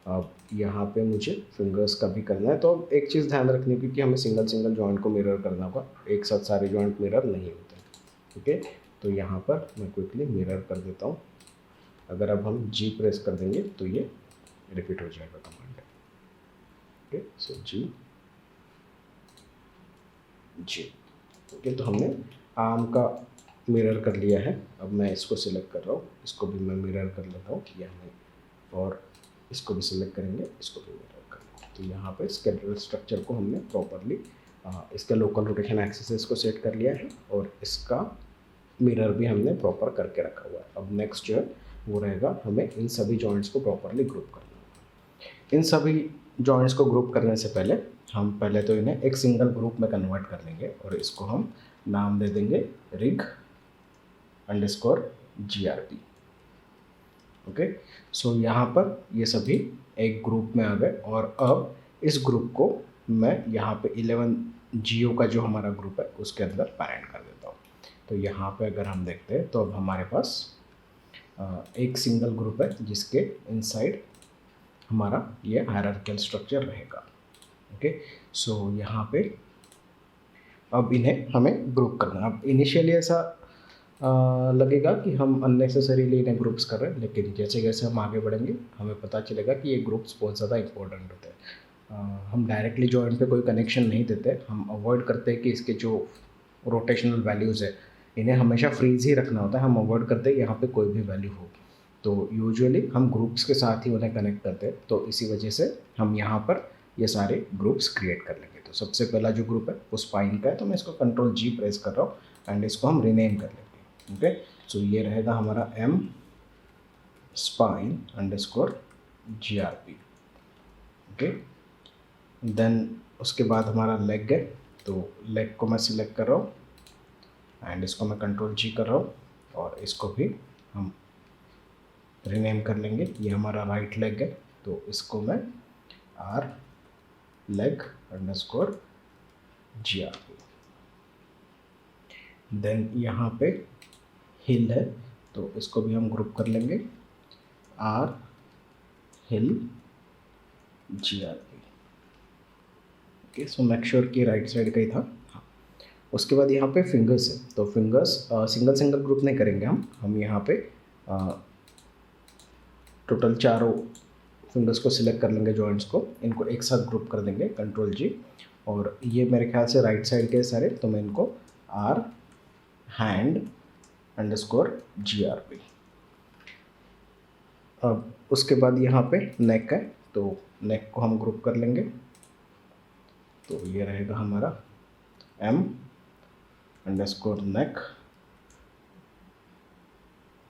अब यहाँ पे मुझे फिंगर्स का भी करना है। तो अब एक चीज़ ध्यान रखनी है कि हमें सिंगल सिंगल जॉइंट को मिरर करना होगा, एक साथ सारे जॉइंट मिरर नहीं होते। ओके, तो यहाँ पर मैं क्विकली मिरर कर देता हूँ। अगर अब हम जी प्रेस कर देंगे तो ये रिपीट हो जाएगा कमांड। ओके, सो जी जी। ओके, तो हमने आर्म का मिरर कर लिया है। अब मैं इसको सिलेक्ट कर रहा हूँ, इसको भी मैं मिरर कर लेता हूँ, ये हमें, और इसको भी सिलेक्ट करेंगे, इसको भी मिरर करेंगे। तो यहाँ पे स्केलेटल स्ट्रक्चर को हमने प्रॉपरली इसका लोकल रोटेशन एक्सिस को सेट कर लिया है और इसका मिरर भी हमने प्रॉपर करके रखा हुआ है। अब नेक्स्ट जो है वो रहेगा हमें इन सभी जॉइंट्स को प्रॉपरली ग्रुप करना होगा। इन सभी जॉइंट्स को ग्रुप करने से पहले हम पहले तो इन्हें एक सिंगल ग्रुप में कन्वर्ट कर लेंगे और इसको हम नाम दे देंगे rig _grp। ओके, सो यहाँ पर ये सभी एक ग्रुप में आ गए और अब इस ग्रुप को मैं यहाँ पे 11 जियो का जो हमारा ग्रुप है उसके अंदर पैरेंट कर देता हूँ। तो यहाँ पे अगर हम देखते हैं तो अब हमारे पास एक सिंगल ग्रुप है जिसके इनसाइड हमारा ये हायरार्किकल स्ट्रक्चर रहेगा। ओके, सो यहाँ पे अब इन्हें हमें ग्रुप करना है। अब इनिशियली ऐसा लगेगा कि हम अननेसेसरीली इन्हें ग्रुप्स कर रहे हैं, लेकिन जैसे जैसे हम आगे बढ़ेंगे हमें पता चलेगा कि ये ग्रुप्स बहुत ज़्यादा इंपॉर्टेंट होते हैं। हम डायरेक्टली जॉइंट पे कोई कनेक्शन नहीं देते, हम अवॉइड करते हैं कि इसके जो रोटेशनल वैल्यूज़ है इन्हें हमेशा फ्रीज ही रखना होता है, हम अवॉइड करते हैं यहाँ पे कोई भी वैल्यू हो। तो यूजुअली हम ग्रुप्स के साथ ही उन्हें कनेक्ट करते हैं, तो इसी वजह से हम यहाँ पर ये सारे ग्रुप्स क्रिएट कर लेंगे। तो सबसे पहला जो ग्रुप है वो स्पाइन का है, तो मैं इसको कंट्रोल जी प्रेस कर रहा हूँ एंड इसको हम रीनेम कर लेंगे। ओके, सो ये रहेगा हमारा m spine _ grp। Okay, then उसके बाद हमारा लेग है, तो लेग को मैं सिलेक्ट कर रहा हूँ एंड इसको मैं कंट्रोल जी कर रहा हूँ और इसको भी हम रीनेम कर लेंगे। ये हमारा राइट लेग है, तो इसको मैं r leg _ grp। देन यहाँ पे हिल है, तो इसको भी हम ग्रुप कर लेंगे r हिल grp। Okay, so make sure कि राइट साइड का ही था। हाँ, उसके बाद यहाँ पे फिंगर्स है, तो फिंगर्स सिंगल सिंगल ग्रुप नहीं करेंगे हम यहाँ पे टोटल चारों फिंगर्स को सिलेक्ट कर लेंगे, जॉइंट्स को, इनको एक साथ ग्रुप कर देंगे कंट्रोल जी। और ये मेरे ख्याल से राइट साइड के सारे, तो मैं इनको r hand _ grp। अब उसके बाद यहाँ पे नेक है, तो नेक को हम ग्रुप कर लेंगे, तो ये रहेगा हमारा m _ neck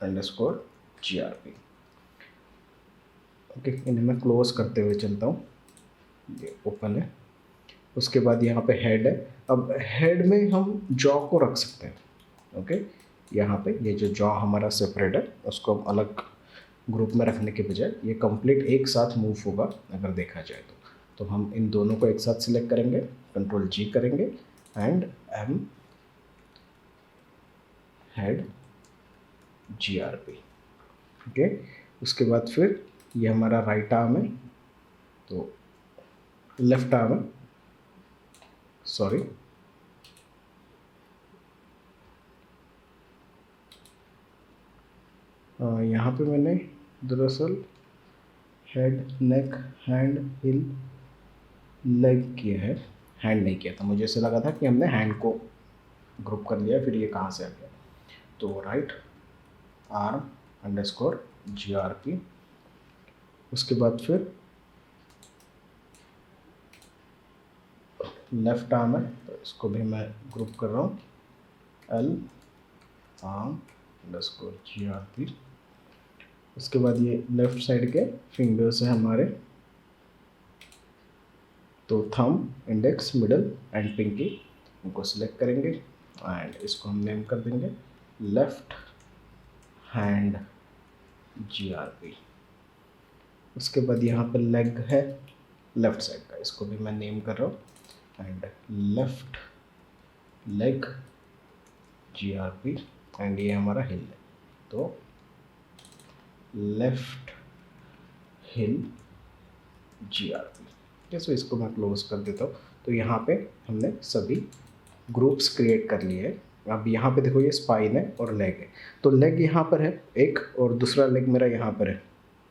_ grp। ओके, इन्हें मैं क्लोज करते हुए चलता हूँ, ये ओपन है। उसके बाद यहाँ पे हेड है, अब हेड में हम जॉ को रख सकते हैं। ओके, यहाँ पे ये जो जॉ हमारा सेपरेट है उसको हम अलग ग्रुप में रखने के बजाय ये कंप्लीट एक साथ मूव होगा अगर देखा जाए तो हम इन दोनों को एक साथ सिलेक्ट करेंगे, कंट्रोल जी करेंगे and m head grp। Okay, उसके बाद फिर ये हमारा राइट आर्म है, तो लेफ्ट आर्म है, सॉरी, यहाँ पे मैंने दरअसल हेड नेक हैंड हिल लेग किया है, हैंड नहीं किया था। मुझे ऐसा लगा था कि हमने हैंड को ग्रुप कर लिया, फिर ये कहाँ से आ गया। तो राइट आर्म _ grp। उसके बाद फिर लेफ्ट आर्म है, तो इसको भी मैं ग्रुप कर रहा हूँ l आर्म अंडरस्कोर GRP। उसके बाद ये लेफ्ट साइड के फिंगर्स हैं हमारे, तो thumb, index, middle and pinky, इनको सिलेक्ट करेंगे एंड इसको हम नेम कर देंगे लेफ्ट हैंड GRP। उसके बाद यहाँ पर लेग है लेफ्ट साइड का, इसको भी मैं नेम कर रहा हूँ and left leg GRP and ये हमारा हिल है, तो लेफ्ट हिल GRP। सो इसको मैं क्लोज कर देता हूँ। तो यहाँ पे हमने सभी ग्रुप्स क्रिएट कर लिए हैं। अब यहाँ पे देखो ये स्पाइन है और लेग है, तो लेग यहाँ पर है एक और दूसरा लेग मेरा यहाँ पर है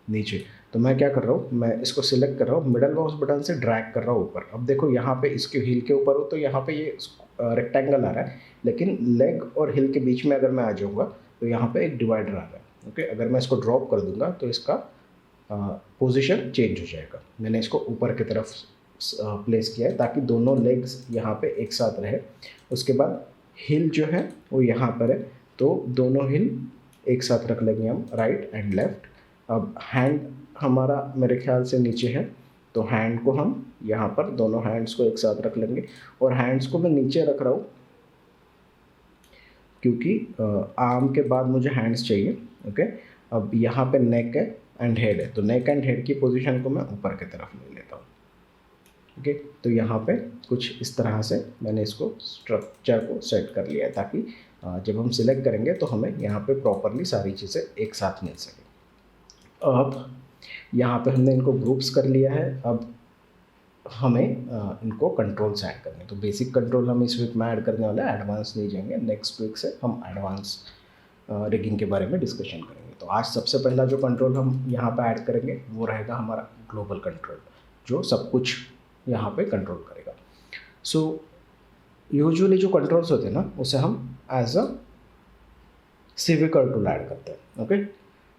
नीचे। तो मैं क्या कर रहा हूँ, मैं इसको सिलेक्ट कर रहा हूँ, मिडल माउस बटन से ड्रैग कर रहा हूँ ऊपर। अब देखो यहाँ पे इसके हिल के ऊपर हो तो यहाँ पे ये रेक्टेंगल आ रहा है, लेकिन लेग और हिल के बीच में अगर मैं आ जाऊँगा तो यहाँ पे एक डिवाइडर आ रहा है। ओके, अगर मैं इसको ड्रॉप कर दूंगा तो इसका पोजीशन चेंज हो जाएगा। मैंने इसको ऊपर की तरफ प्लेस किया है ताकि दोनों लेग्स यहाँ पे एक साथ रहे। उसके बाद हिल जो है वो यहाँ पर है, तो दोनों हिल एक साथ रख लेंगे हम, राइट एंड लेफ्ट। अब हैंड हमारा मेरे ख्याल से नीचे है, तो हैंड को हम यहाँ पर दोनों हैंड्स को एक साथ रख लेंगे। और हैंड्स को मैं नीचे रख रहा हूँ क्योंकि आर्म के बाद मुझे हैंड्स चाहिए। ओके, अब यहाँ पे नेक है एंड हेड है, तो नेक एंड हेड की पोजीशन को मैं ऊपर की तरफ ले लेता हूँ। ओके, तो यहाँ पे कुछ इस तरह से मैंने इसको स्ट्रक्चर को सेट कर लिया है ताकि जब हम सिलेक्ट करेंगे तो हमें यहाँ पे प्रॉपरली सारी चीज़ें एक साथ मिल सके। अब यहाँ पे हमने इनको ग्रुप्स कर लिया है। अब हमें इनको कंट्रोल्स ऐड करने, तो बेसिक कंट्रोल हम इस वीक में ऐड करने वाले हैं, एडवांस नहीं जाएंगे। नेक्स्ट वीक से हम एडवांस रिगिंग के बारे में डिस्कशन करेंगे। तो आज सबसे पहला जो कंट्रोल हम यहाँ पे ऐड करेंगे वो रहेगा हमारा ग्लोबल कंट्रोल, जो सब कुछ यहाँ पे कंट्रोल करेगा। सो यूजुअली जो कंट्रोल्स होते हैं ना, उसे हम as a CV curve tool add करते हैं। ओके,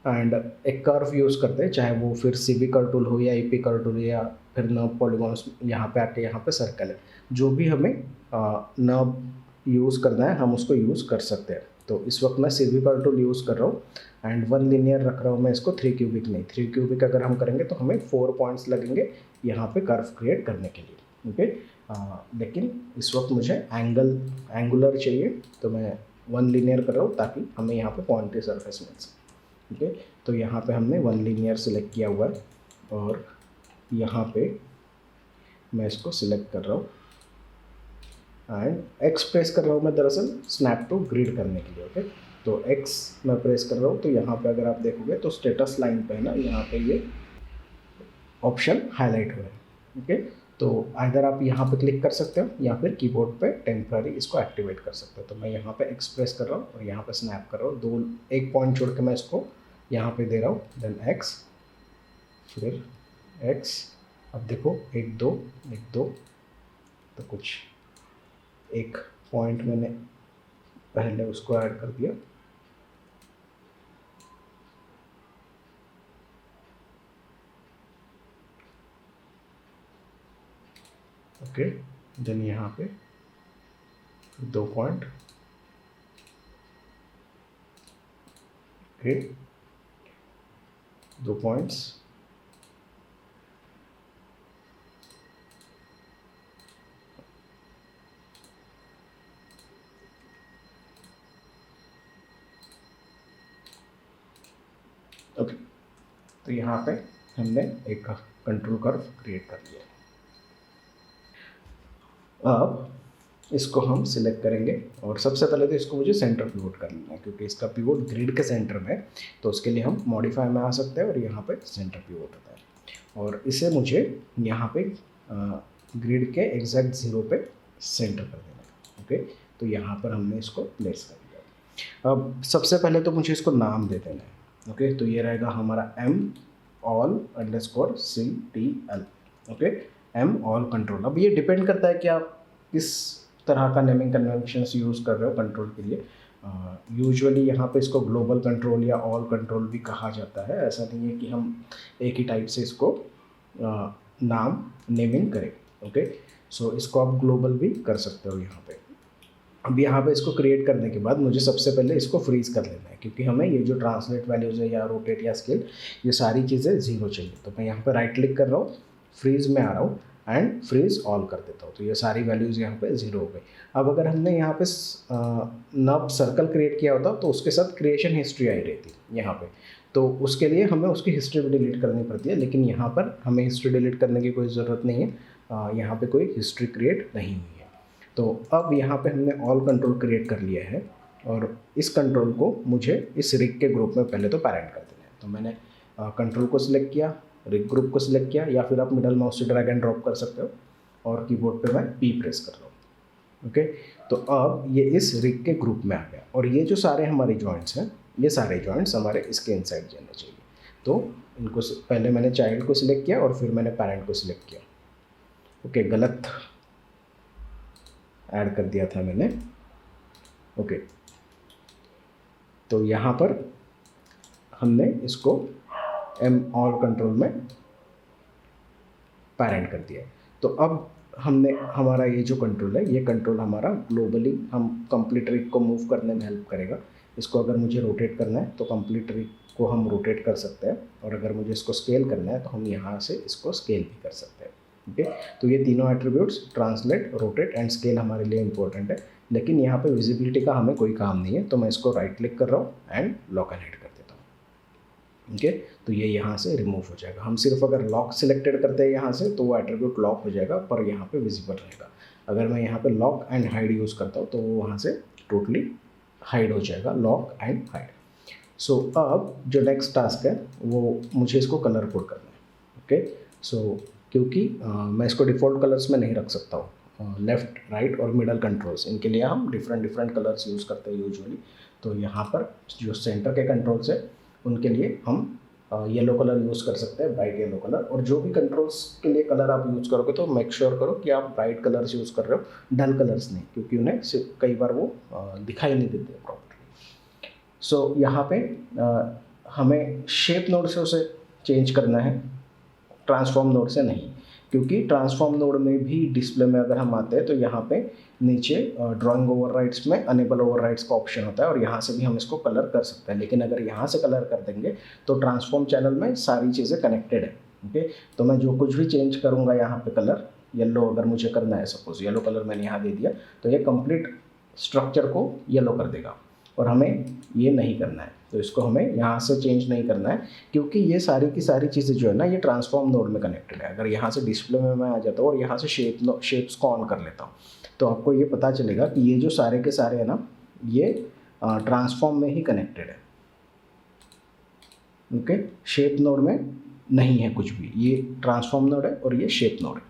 एंड एक कर्व यूज़ करते हैं, चाहे वो फिर CV कर्व टूल हो या EP कर्व टूल या फिर नर्व पॉलीगॉन्स, यहाँ पे आके यहाँ पे सर्कल है, जो भी हमें नर्व यूज़ करना है हम उसको यूज़ कर सकते हैं। तो इस वक्त मैं CV कर्व टूल यूज़ कर रहा हूँ एंड 1 लीनियर रख रहा हूँ मैं इसको, 3 क्यूबिक नहीं। 3 क्यूबिक अगर हम करेंगे तो हमें 4 पॉइंट्स लगेंगे यहाँ पे कर्व क्रिएट करने के लिए। ओके, लेकिन इस वक्त मुझे एंगुलर चाहिए, तो मैं 1 लीनियर कर रहा हूँ ताकि हमें यहाँ पे पॉइंटी सरफेस मिल सके। ओके, तो यहाँ पे हमने 1 लीनियर सिलेक्ट किया हुआ है और यहाँ पे मैं इसको सिलेक्ट कर रहा हूँ एंड X प्रेस कर रहा हूँ मैं दरअसल स्नैप टू ग्रिड करने के लिए। ओके, तो X मैं प्रेस कर रहा हूँ, तो यहाँ पे अगर आप देखोगे तो स्टेटस लाइन पे है ना, यहाँ पे ये ऑप्शन हाईलाइट हो रहा है। ओके, तो आइदर आप यहाँ पे क्लिक कर सकते हो या फिर कीबोर्ड पे टेम्पररी इसको एक्टिवेट कर सकते हो। तो मैं यहाँ पे X प्रेस कर रहा हूँ और यहाँ पे स्नैप कर रहा हूँ, एक पॉइंट छोड़ के मैं इसको यहाँ पे दे रहा हूँ, देन X फिर X। अब देखो 1 2 1 2, तो कुछ एक पॉइंट मैंने पहले उसको ऐड कर दिया। ओके, देन यहाँ पे 2 पॉइंट। Okay, 2 points. ओके, तो यहाँ पे हमने एक कंट्रोल कर्व क्रिएट कर लिया। अब इसको हम सिलेक्ट करेंगे और सबसे पहले तो इसको मुझे सेंटर पिवोट कर लेना है क्योंकि इसका पिवोट ग्रिड के सेंटर में है, तो उसके लिए हम मॉडिफाई में आ सकते हैं और यहाँ पे सेंटर पिवोट होता है और इसे मुझे यहाँ पे ग्रिड के एग्जैक्ट 0 पे सेंटर कर देना है। ओके, तो यहाँ पर हमने इसको प्लेस कर दिया। अब सबसे पहले तो मुझे इसको नाम दे देना है। ओके, तो ये रहेगा हमारा M all _ CTL। Okay, M all control. अब ये डिपेंड करता है कि आप किस तरह का नेमिंग कन्वेंशंस यूज़ कर रहे हो कंट्रोल के लिए। यूजुअली यहाँ पे इसको ग्लोबल कंट्रोल या ऑल कंट्रोल भी कहा जाता है। ऐसा नहीं है कि हम एक ही टाइप से इसको नाम नेमिंग करें। ओके, सो इसको आप ग्लोबल भी कर सकते हो यहाँ पे। अब यहाँ पे इसको क्रिएट करने के बाद मुझे सबसे पहले इसको फ्रीज कर लेना है, क्योंकि हमें ये जो ट्रांसलेट वैल्यूज़ है या रोटेट या स्केल, ये सारी चीज़ें ज़ीरो चाहिए। तो मैं यहाँ पे राइट क्लिक कर रहा हूँ, फ्रीज में आ रहा हूँ एंड फ्रीज ऑल कर देता हूँ। तो ये सारी वैल्यूज़ यहाँ पे ज़ीरो हो गई। अब अगर हमने यहाँ पे नब सर्कल क्रिएट किया होता तो उसके साथ क्रिएशन हिस्ट्री आई रहती यहाँ पे, तो उसके लिए हमें उसकी हिस्ट्री भी डिलीट करनी पड़ती है, लेकिन यहाँ पर हमें हिस्ट्री डिलीट करने की कोई ज़रूरत नहीं है। यहाँ पे कोई हिस्ट्री क्रिएट नहीं हुई है। तो अब यहाँ पे हमने ऑल कंट्रोल क्रिएट कर लिया है, और इस कंट्रोल को मुझे इस रिग के ग्रुप में पहले तो पैरेंट कर देना है। तो मैंने कंट्रोल को सिलेक्ट किया, रिग ग्रुप को सिलेक्ट किया, या फिर आप मिडल माउस से ड्रैग एंड ड्रॉप कर सकते हो, और कीबोर्ड पे मैं पी प्रेस कर रहा हूँ। ओके, तो अब ये इस रिग के ग्रुप में आ गया, और ये जो सारे हमारे जॉइंट्स हैं, ये सारे जॉइंट्स हमारे इसके इनसाइड जाने चाहिए। तो इनको पहले मैंने चाइल्ड को सिलेक्ट किया और फिर मैंने पेरेंट को सिलेक्ट किया। ओके, गलत ऐड कर दिया था मैंने। ओके, तो यहाँ पर हमने इसको एम ऑल कंट्रोल में पेरेंट कर दिया। तो अब हमने हमारा ये जो कंट्रोल है, ये कंट्रोल हमारा ग्लोबली हम कंप्लीट रिग को मूव करने में हेल्प करेगा। इसको अगर मुझे रोटेट करना है तो कंप्लीट रिग को हम रोटेट कर सकते हैं, और अगर मुझे इसको स्केल करना है तो हम यहाँ से इसको स्केल भी कर सकते हैं। ओके, तो ये तीनों attributes translate, rotate and scale हमारे लिए इंपॉर्टेंट है, लेकिन यहाँ पे विजिबिलिटी का हमें कोई काम नहीं है। तो मैं इसको राइट क्लिक कर रहा हूँ एंड लॉक एंड हाइड कर देता हूँ। ओके, तो ये यहाँ से रिमूव हो जाएगा। हम सिर्फ अगर लॉक सिलेक्टेड करते हैं यहाँ से तो वो एट्रीब्यूट लॉक हो जाएगा, पर यहाँ पे विजिबल रहेगा। अगर मैं यहाँ पे लॉक एंड हाइड यूज़ करता हूँ तो वो वहाँ से टोटली हाइड हो जाएगा, लॉक एंड हाइड। सो अब जो नेक्स्ट टास्क है वो मुझे इसको कलर कोड करना है। ओके, सो क्योंकि मैं इसको डिफ़ॉल्ट कलर्स में नहीं रख सकता हूँ, लेफ़्ट, राइट और मिडल कंट्रोल्स, इनके लिए हम डिफरेंट कलर्स यूज़ करते हैं यूजुअली। तो यहाँ पर जो सेंटर के कंट्रोल्स है उनके लिए हम येलो कलर यूज़ कर सकते हैं, ब्राइट येलो कलर। और जो भी कंट्रोल्स के लिए कलर आप यूज़ करोगे तो मेक श्योर करो कि आप ब्राइट कलर्स यूज़ कर रहे हो, डल कलर्स नहीं, क्योंकि उन्हें कई बार वो दिखाई नहीं देते प्रॉपर्ली। सो यहाँ पे हमें शेप नोड से उसे चेंज करना है, ट्रांसफॉर्म नोड से नहीं, क्योंकि ट्रांसफॉर्म नोड में भी डिस्प्ले में अगर हम आते हैं तो यहाँ पे नीचे ड्राइंग ओवरराइड्स में अनेबल ओवरराइड्स का ऑप्शन होता है, और यहाँ से भी हम इसको कलर कर सकते हैं। लेकिन अगर यहाँ से कलर कर देंगे तो ट्रांसफॉर्म चैनल में सारी चीज़ें कनेक्टेड है। ओके, तो मैं जो कुछ भी चेंज करूँगा यहाँ पे कलर, येलो अगर मुझे करना है, सपोज येलो कलर मैंने यहाँ दे दिया, तो ये कंप्लीट स्ट्रक्चर को येलो कर देगा, और हमें ये नहीं करना है। तो इसको हमें यहाँ से चेंज नहीं करना है, क्योंकि ये सारी की सारी चीज़ें जो है ना, ये ट्रांसफॉर्म नोड में कनेक्टेड है। अगर यहाँ से डिस्प्ले में मैं आ जाता हूँ और यहाँ से शेप्स को ऑन कर लेता हूँ, तो आपको ये पता चलेगा कि ये जो सारे के सारे है ना, ये ट्रांसफॉर्म में ही कनेक्टेड है। ओके, शेप नोड में नहीं है कुछ भी, ये ट्रांसफॉर्म नोड है और ये शेप नोड है।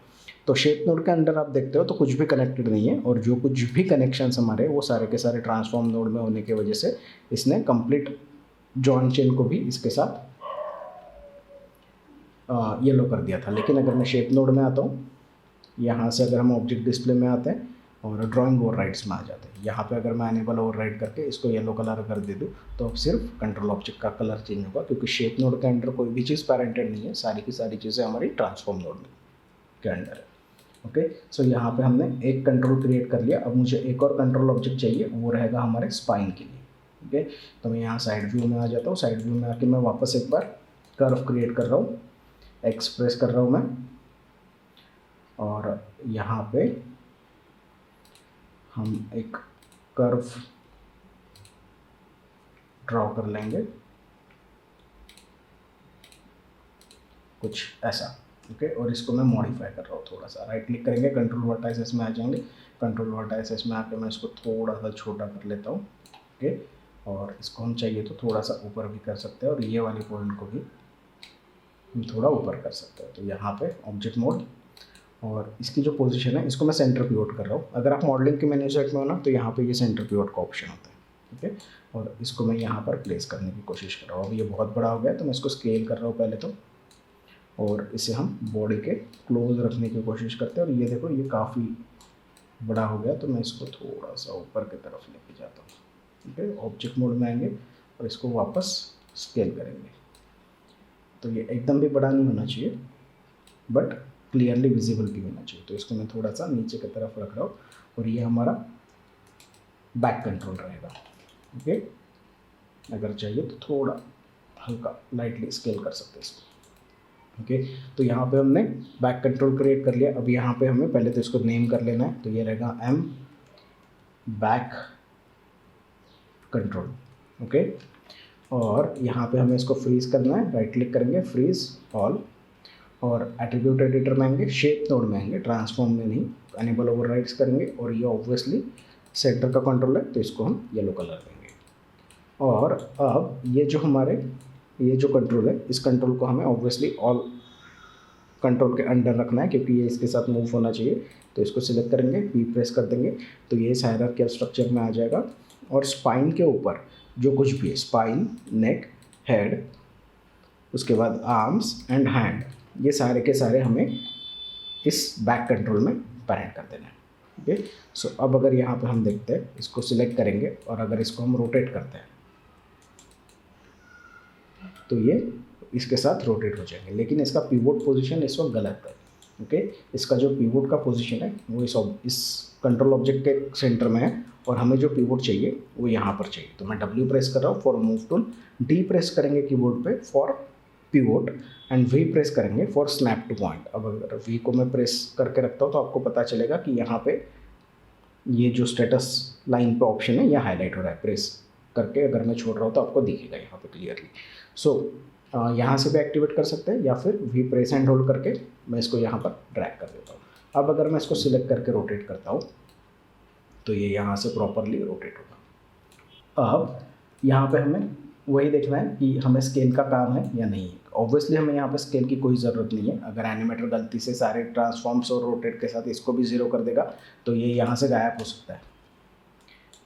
तो शेप नोड के अंदर आप देखते हो तो कुछ भी कनेक्टेड नहीं है, और जो कुछ भी कनेक्शंस हमारे वो सारे के सारे ट्रांसफॉर्म नोड में होने की वजह से इसने कंप्लीट जॉइंट चेन को भी इसके साथ येलो कर दिया था। लेकिन अगर मैं शेप नोड में आता हूँ, यहाँ से अगर हम ऑब्जेक्ट डिस्प्ले में आते हैं और ड्राइंग ओवरराइड्स में आ जाते हैं, यहाँ पे अगर मैं अनेबल ओवरराइड करके इसको येलो कलर कर दे दूँ तो अब सिर्फ कंट्रोल ऑब्जेक्ट का कलर चेंज होगा, क्योंकि शेप नोड के अंदर कोई भी चीज़ पैरेंटेड नहीं है, सारी की सारी चीज़ें हमारी ट्रांसफॉर्म नोड के अंदर है। ओके, सो यहाँ पे हमने एक कंट्रोल क्रिएट कर लिया। अब मुझे एक और कंट्रोल ऑब्जेक्ट चाहिए, वो रहेगा हमारे स्पाइन के लिए। ओके, तो मैं यहाँ साइड व्यू में आ जाता हूँ। साइड व्यू में आके मैं वापस एक बार कर्व क्रिएट कर रहा हूँ, एक्सप्रेस कर रहा हूँ मैं, और यहाँ पे हम एक कर्व ड्रॉ कर लेंगे कुछ ऐसा। ओके, और इसको मैं मॉडिफाई कर रहा हूँ थोड़ा सा। राइट क्लिक करेंगे, कंट्रोल वर्टाइसेस में आ जाएंगे। कंट्रोल वर्टाइसेस में आके मैं इसको थोड़ा सा छोटा कर लेता हूँ। ओके, और इसको हम चाहिए तो थोड़ा सा ऊपर भी कर सकते हैं, और ये वाली पॉइंट को भी हम थोड़ा ऊपर कर सकते हैं। तो यहाँ पे ऑब्जेक्ट मोड, और इसकी जो पोजीशन है इसको मैं सेंटर पिवोट कर रहा हूँ। अगर आप मॉडलिंग के मेन्यू सेट में हो ना, तो यहाँ पे ये सेंटर पिवोट का ऑप्शन होता है। ओके, और इसको मैं यहाँ पर प्लेस करने की कोशिश कर रहा हूँ। अब ये बहुत बड़ा हो गया, तो मैं इसको स्केल कर रहा हूँ पहले तो, और इसे हम बॉडी के क्लोज रखने की कोशिश करते हैं। और ये देखो, ये काफ़ी बड़ा हो गया, तो मैं इसको थोड़ा सा ऊपर की तरफ लेके जाता हूँ। ठीक है, ऑब्जेक्ट मोड में आएंगे और इसको वापस स्केल करेंगे। तो ये एकदम भी बड़ा नहीं होना चाहिए, बट क्लियरली विजिबल भी होना चाहिए। तो इसको मैं थोड़ा सा नीचे की तरफ रख रहा हूँ, और ये हमारा बैक कंट्रोल रहेगा। ओके, अगर चाहिए तो थोड़ा हल्का लाइटली स्केल कर सकते हैं इसको। ओके, तो यहाँ पे हमने बैक कंट्रोल क्रिएट कर लिया। अब यहाँ पे हमें पहले तो इसको नेम कर लेना है, तो ये रहेगा एम बैक कंट्रोल। ओके, और यहाँ पे हमें इसको फ्रीज करना है, राइट क्लिक करेंगे, फ्रीज ऑल, और एट्रीब्यूट एडिटर में आएंगे, शेप नोड में आएंगे, ट्रांसफॉर्म में नहीं, एनेबल ओवरराइड्स करेंगे, और ये ऑब्वियसली सेंटर का कंट्रोल है तो इसको हम येलो कलर देंगे। और अब ये जो हमारे ये जो कंट्रोल है, इस कंट्रोल को हमें ऑब्वियसली ऑल कंट्रोल के अंडर रखना है क्योंकि ये इसके साथ मूव होना चाहिए। तो इसको सिलेक्ट करेंगे, पी प्रेस कर देंगे, तो ये इस हायरार्किकल स्ट्रक्चर में आ जाएगा। और स्पाइन के ऊपर जो कुछ भी है, स्पाइन, नेक, हेड, उसके बाद आर्म्स एंड हैंड, ये सारे के सारे हमें इस बैक कंट्रोल में पैरेंट कर देना है। ओके, सो अब अगर यहाँ पे हम देखते हैं, इसको सिलेक्ट करेंगे और अगर इसको हम रोटेट करते हैं तो ये इसके साथ रोटेट हो जाएंगे, लेकिन इसका पिवोट पोजीशन इस वक्त गलत है। ओके, इसका जो पिवोट का पोजीशन है वो इस कंट्रोल ऑब्जेक्ट के सेंटर में है, और हमें जो पिवोट चाहिए वो यहाँ पर चाहिए। तो मैं W प्रेस कर रहा हूँ for move tool, D press करेंगे कीबोर्ड पे for pivot, and V press करेंगे फॉर स्नैप टू पॉइंट। अब अगर V को मैं प्रेस करके रखता हूँ तो आपको पता चलेगा कि यहाँ पे ये जो स्टेटस लाइन पे ऑप्शन है यह हाईलाइट हो रहा है। प्रेस करके अगर मैं छोड़ रहा हूँ तो आपको दिखेगा यहाँ पे क्लियरली। सो यहाँ से भी एक्टिवेट कर सकते हैं, या फिर V प्रेस एंड होल्ड करके मैं इसको यहाँ पर ड्रैग कर देता हूँ। अब अगर मैं इसको सिलेक्ट करके रोटेट करता हूँ तो ये यहाँ से प्रॉपरली रोटेट होगा। अब यहाँ पे हमें वही देखना है कि हमें स्केल का काम है या नहीं है। ऑब्वियसली हमें यहाँ पे स्केल की कोई ज़रूरत नहीं है। अगर एनिमेटर गलती से सारे ट्रांसफॉर्म्स और रोटेट के साथ इसको भी ज़ीरो कर देगा तो ये यहाँ से गायब हो सकता है।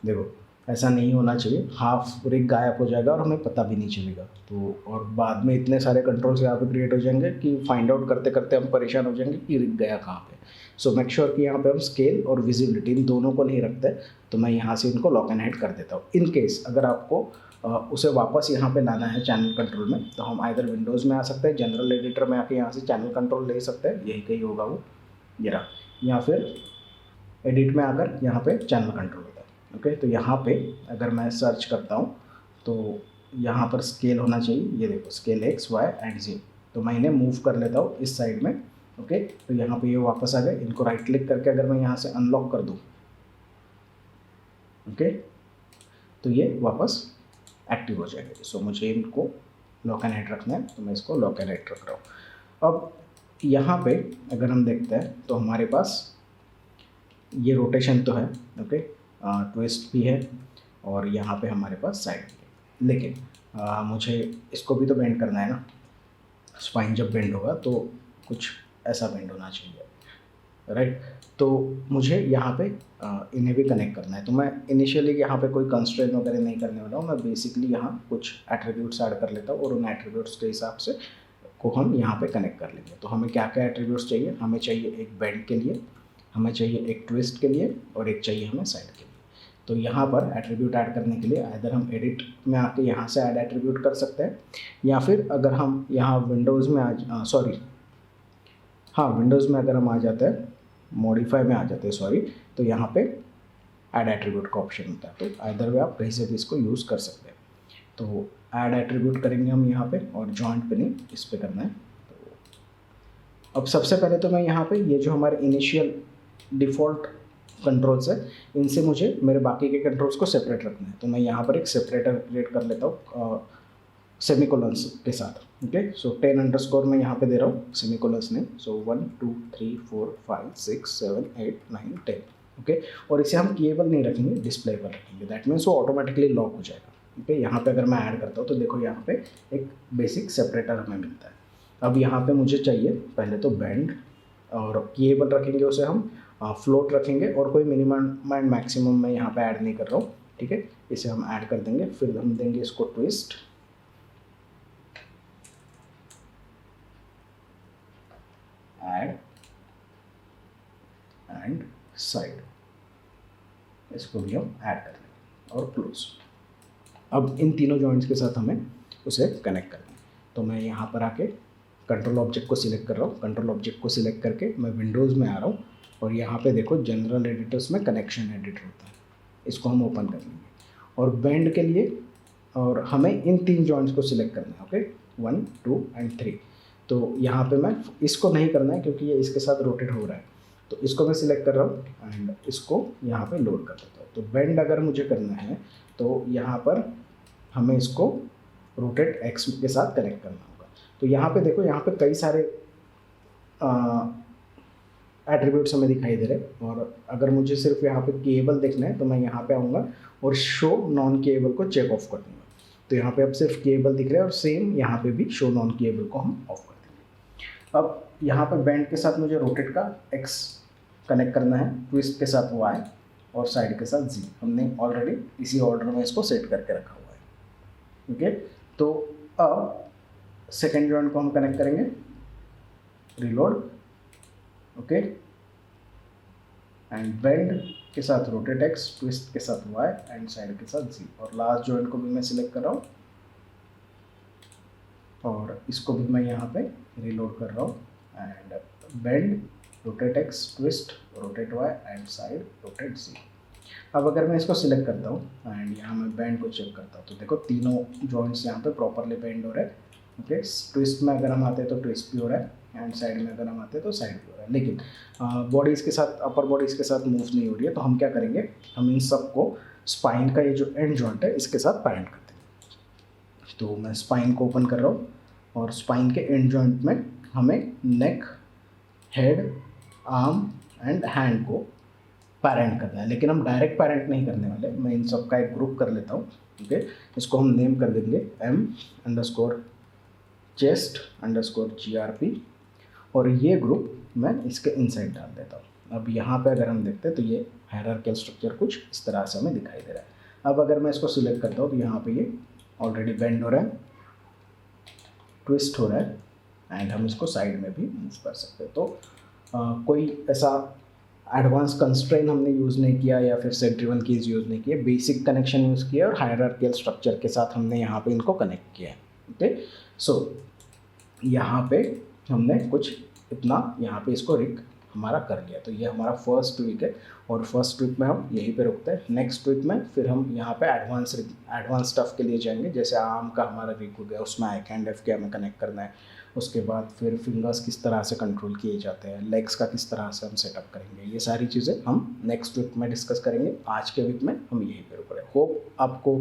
देखो, ऐसा नहीं होना चाहिए, हाफ रिग गायब हो जाएगा और हमें पता भी नहीं चलेगा। तो और बाद में इतने सारे कंट्रोल्स यहाँ पे क्रिएट हो जाएंगे कि फाइंड आउट करते करते हम परेशान हो जाएंगे कि रिग गया कहाँ पे। सो मेक श्योर कि यहाँ पे हम स्केल और विजिबिलिटी इन दोनों को नहीं रखते, तो मैं यहाँ से इनको लॉक एंड हाइड कर देता हूँ। इन केस अगर आपको उसे वापस यहाँ पे लाना है चैनल कंट्रोल में, तो हम आइदर विंडोज़ में आ सकते हैं, जनरल एडिटर में आके यहाँ से चैनल कंट्रोल ले सकते हैं, यही कहीं होगा वो, ये रहा, या फिर एडिट में आकर यहाँ पे चैनल कंट्रोल होता है। ओके, तो यहाँ पे अगर मैं सर्च करता हूँ तो यहाँ पर स्केल होना चाहिए, ये देखो scale X, Y and Z। तो मैं इन्हें मूव कर लेता हूँ इस साइड में। ओके, तो यहाँ पे ये वापस आ गए। इनको राइट क्लिक करके अगर मैं यहाँ से अनलॉक कर दूँ, ओके, तो ये वापस एक्टिव हो जाएंगे। सो मुझे इनको लॉक एंड हाइड रखना है, तो मैं इसको लॉक एंड हाइड रख रहा हूँ। अब यहाँ पे अगर हम देखते हैं तो हमारे पास ये रोटेशन तो है, ओके, ट्विस्ट भी है, और यहाँ पे हमारे पास साइड भी है, लेकिन मुझे इसको भी तो बेंड करना है ना। स्पाइन जब बेंड होगा तो कुछ ऐसा बेंड होना चाहिए, राइट। तो मुझे यहाँ पे इन्हें भी कनेक्ट करना है। तो मैं इनिशियली यहाँ पे कोई कंस्ट्रेंट वगैरह नहीं करने वाला हूँ। मैं बेसिकली यहाँ कुछ एट्रीब्यूट्स ऐड कर लेता हूँ और उन एट्रीब्यूट्स के हिसाब से को हम यहाँ पे कनेक्ट कर लेंगे। तो हमें क्या क्या एट्रीब्यूट्स चाहिए? हमें चाहिए एक बेंड के लिए, हमें चाहिए एक ट्विस्ट के लिए, और एक चाहिए हमें साइड के लिए। तो यहाँ पर एट्रीब्यूट ऐड करने के लिए आइदर हम एडिट में आके यहाँ से ऐड एट्रीब्यूट कर सकते हैं, या फिर अगर हम यहाँ विंडोज़ में विंडोज़ में अगर हम आ जाते हैं, मॉडिफाई में आ जाते हैं, तो यहाँ पे ऐड एट्रीब्यूट का ऑप्शन होता है। तो आइदर वे आप कहीं से भी इसको यूज़ कर सकते हैं। तो ऐड एट्रीब्यूट करेंगे हम यहाँ पे, और जॉइंट पे नहीं, इस पे करना है। तो अब सबसे पहले तो मैं यहाँ पे ये जो हमारे इनिशियल डिफ़ॉल्ट कंट्रोल्स है, इनसे मुझे मेरे बाकी के कंट्रोल्स को सेपरेट रखना है। तो मैं यहाँ पर एक सेपरेटर क्रिएट कर लेता हूँ सेमीकोलन्स के साथ। ओके, सो 10_ मैं यहाँ पे दे रहा हूँ सेमीकोलन्स ने। सो 1 2 3 4 5 6 7 8 9 10। ओके, और इसे हम कीएबल नहीं रखेंगे, डिस्प्ले पर रखेंगे। दैट मीन्स वो ऑटोमेटिकली लॉक हो जाएगा। ओके, यहाँ पे अगर मैं ऐड करता हूँ तो देखो यहाँ पे एक बेसिक सेपरेटर हमें मिलता है। अब यहाँ पे मुझे चाहिए पहले तो बैंड, और कीएबल रखेंगे उसे हम, फ्लोट रखेंगे, और कोई मिनिमम एंड मैक्सिमम मैं यहाँ पे ऐड नहीं कर रहा हूँ। ठीक है, इसे हम ऐड कर देंगे। फिर हम देंगे इसको ट्विस्ट, ऐड एंड साइड, इसको भी हम ऐड कर देंगे, और क्लोज। अब इन तीनों जॉइंट्स के साथ हमें उसे कनेक्ट करना है। तो मैं यहाँ पर आके कंट्रोल ऑब्जेक्ट को सिलेक्ट कर रहा हूँ। कंट्रोल ऑब्जेक्ट को सिलेक्ट करके मैं विंडोज़ में आ रहा हूँ, और यहाँ पे देखो जनरल एडिटर्स में कनेक्शन एडिटर होता है। इसको हम ओपन कर लेंगे। और बेंड के लिए और हमें इन 3 जॉइंट्स को सिलेक्ट करना है, ओके 1 2 एंड 3। तो यहाँ पे मैं इसको नहीं करना है क्योंकि ये इसके साथ रोटेट हो रहा है, तो इसको मैं सिलेक्ट कर रहा हूँ एंड इसको यहाँ पे लोड कर देता हूँ। तो बेंड अगर मुझे करना है तो यहाँ पर हमें इसको रोटेट एक्स के साथ कनेक्ट करना होगा। तो यहाँ पे देखो, यहाँ पे कई सारे एट्रीब्यूट्स हमें दिखाई दे रहे हैं, और अगर मुझे सिर्फ यहाँ पे केबल देखना है तो मैं यहाँ पे आऊँगा और शो नॉन केबल को चेक ऑफ कर दूँगा। तो यहाँ पे अब सिर्फ केबल दिख रहा है और सेम यहाँ पे भी शो नॉन केबल को हम ऑफ कर देंगे। अब यहाँ पे बेंड के साथ मुझे रोटेट का एक्स कनेक्ट करना है, ट्विस्ट के साथ वाई और साइड के साथ जी। हमने ऑलरेडी इसी ऑर्डर में इसको सेट करके रखा हुआ है, ओके। तो अब सेकेंड जॉइंट को हम कनेक्ट करेंगे, रिलोड, ओके, एंड बेंड के साथ रोटेट एक्स, ट्विस्ट के साथ वाई एंड साइड के साथ जी। और लास्ट जॉइंट को भी मैं सिलेक्ट कर रहा हूँ और इसको भी मैं यहाँ पे रिलोड कर रहा हूँ and bend, rotate X, twist, rotate Y and side, rotate Z. अब अगर मैं इसको सिलेक्ट करता हूँ एंड यहाँ मैं बेंड को चेक करता हूँ तो देखो तीनों जॉइंट्स यहाँ पे प्रॉपरली बेंड हो रहे हैं, ओके। ट्विस्ट में अगर हम आते हैं तो ट्विस्ट भी हो रहा है एंड साइड में अगर हम आते हैं तो साइड भी हो रहा है, लेकिन बॉडीज़ के साथ, अपर बॉडीज़ के साथ मूव नहीं हो रही है। तो हम क्या करेंगे, हम इन सब को स्पाइन का ये जो एंड जॉइंट है इसके साथ पैरेंट करते हैं। तो मैं स्पाइन को ओपन कर रहा हूँ और स्पाइन के एंड जॉइंट में हमें नेक, हेड, आर्म एंड हैंड को पैरेंट करना है, लेकिन हम डायरेक्ट पैरेंट नहीं करने वाले। मैं इन सब का एक ग्रुप कर लेता हूँ, ठीक है। इसको हम नेम कर देंगे M_chest_GRP और ये ग्रुप मैं इसके इनसाइड डाल देता हूँ। अब यहाँ पे अगर हम देखते हैं तो ये हायरार्किकल स्ट्रक्चर कुछ इस तरह से हमें दिखाई दे रहा है। अब अगर मैं इसको सिलेक्ट करता हूँ तो यहाँ पे ये ऑलरेडी बेंड हो रहा है, ट्विस्ट हो रहा है एंड हम इसको साइड में भी मूव कर सकते हैं। तो कोई ऐसा एडवांस कंस्ट्रेन हमने यूज़ नहीं किया या फिर सेट ड्रिवन कीज यूज़ नहीं किए, बेसिक कनेक्शन यूज़ किया और हायरार्किकल स्ट्रक्चर के साथ हमने यहाँ पे इनको कनेक्ट किया है, ओके। सो यहाँ पे हमने कुछ इतना यहाँ पे इसको रिग हमारा कर लिया। तो ये हमारा फर्स्ट ट्विक है और फर्स्ट ट्विक में हम यहीं पे रुकते हैं। नेक्स्ट ट्विक में फिर हम यहाँ पे एडवांस स्टफ के लिए जाएंगे, जैसे आर्म का हमारा रिग हो गया, उसमें आई हैंड एफ के हमें कनेक्ट करना है। उसके बाद फिर फिंगर्स किस तरह से कंट्रोल किए जाते हैं, लेग्स का किस तरह से हम सेटअप करेंगे, ये सारी चीज़ें हम नेक्स्ट वीक में डिस्कस करेंगे। आज के वीक में हम यहीं पे रुक रहे हैं। होप आपको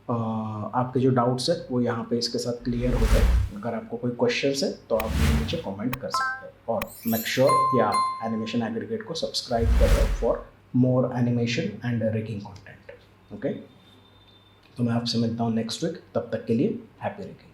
आपके जो डाउट्स है वो यहाँ पे इसके साथ क्लियर हो गए। अगर आपको कोई क्वेश्चन है तो आप नीचे कमेंट कर सकते हैं और मेक श्योर कि आप एनिमेशन एग्रीगेट को सब्सक्राइब कर रहे हो for more animation and rigging content, okay. तो मैं आपसे मिलता हूँ नेक्स्ट वीक, तब तक के लिए हैप्पी रिगिंग।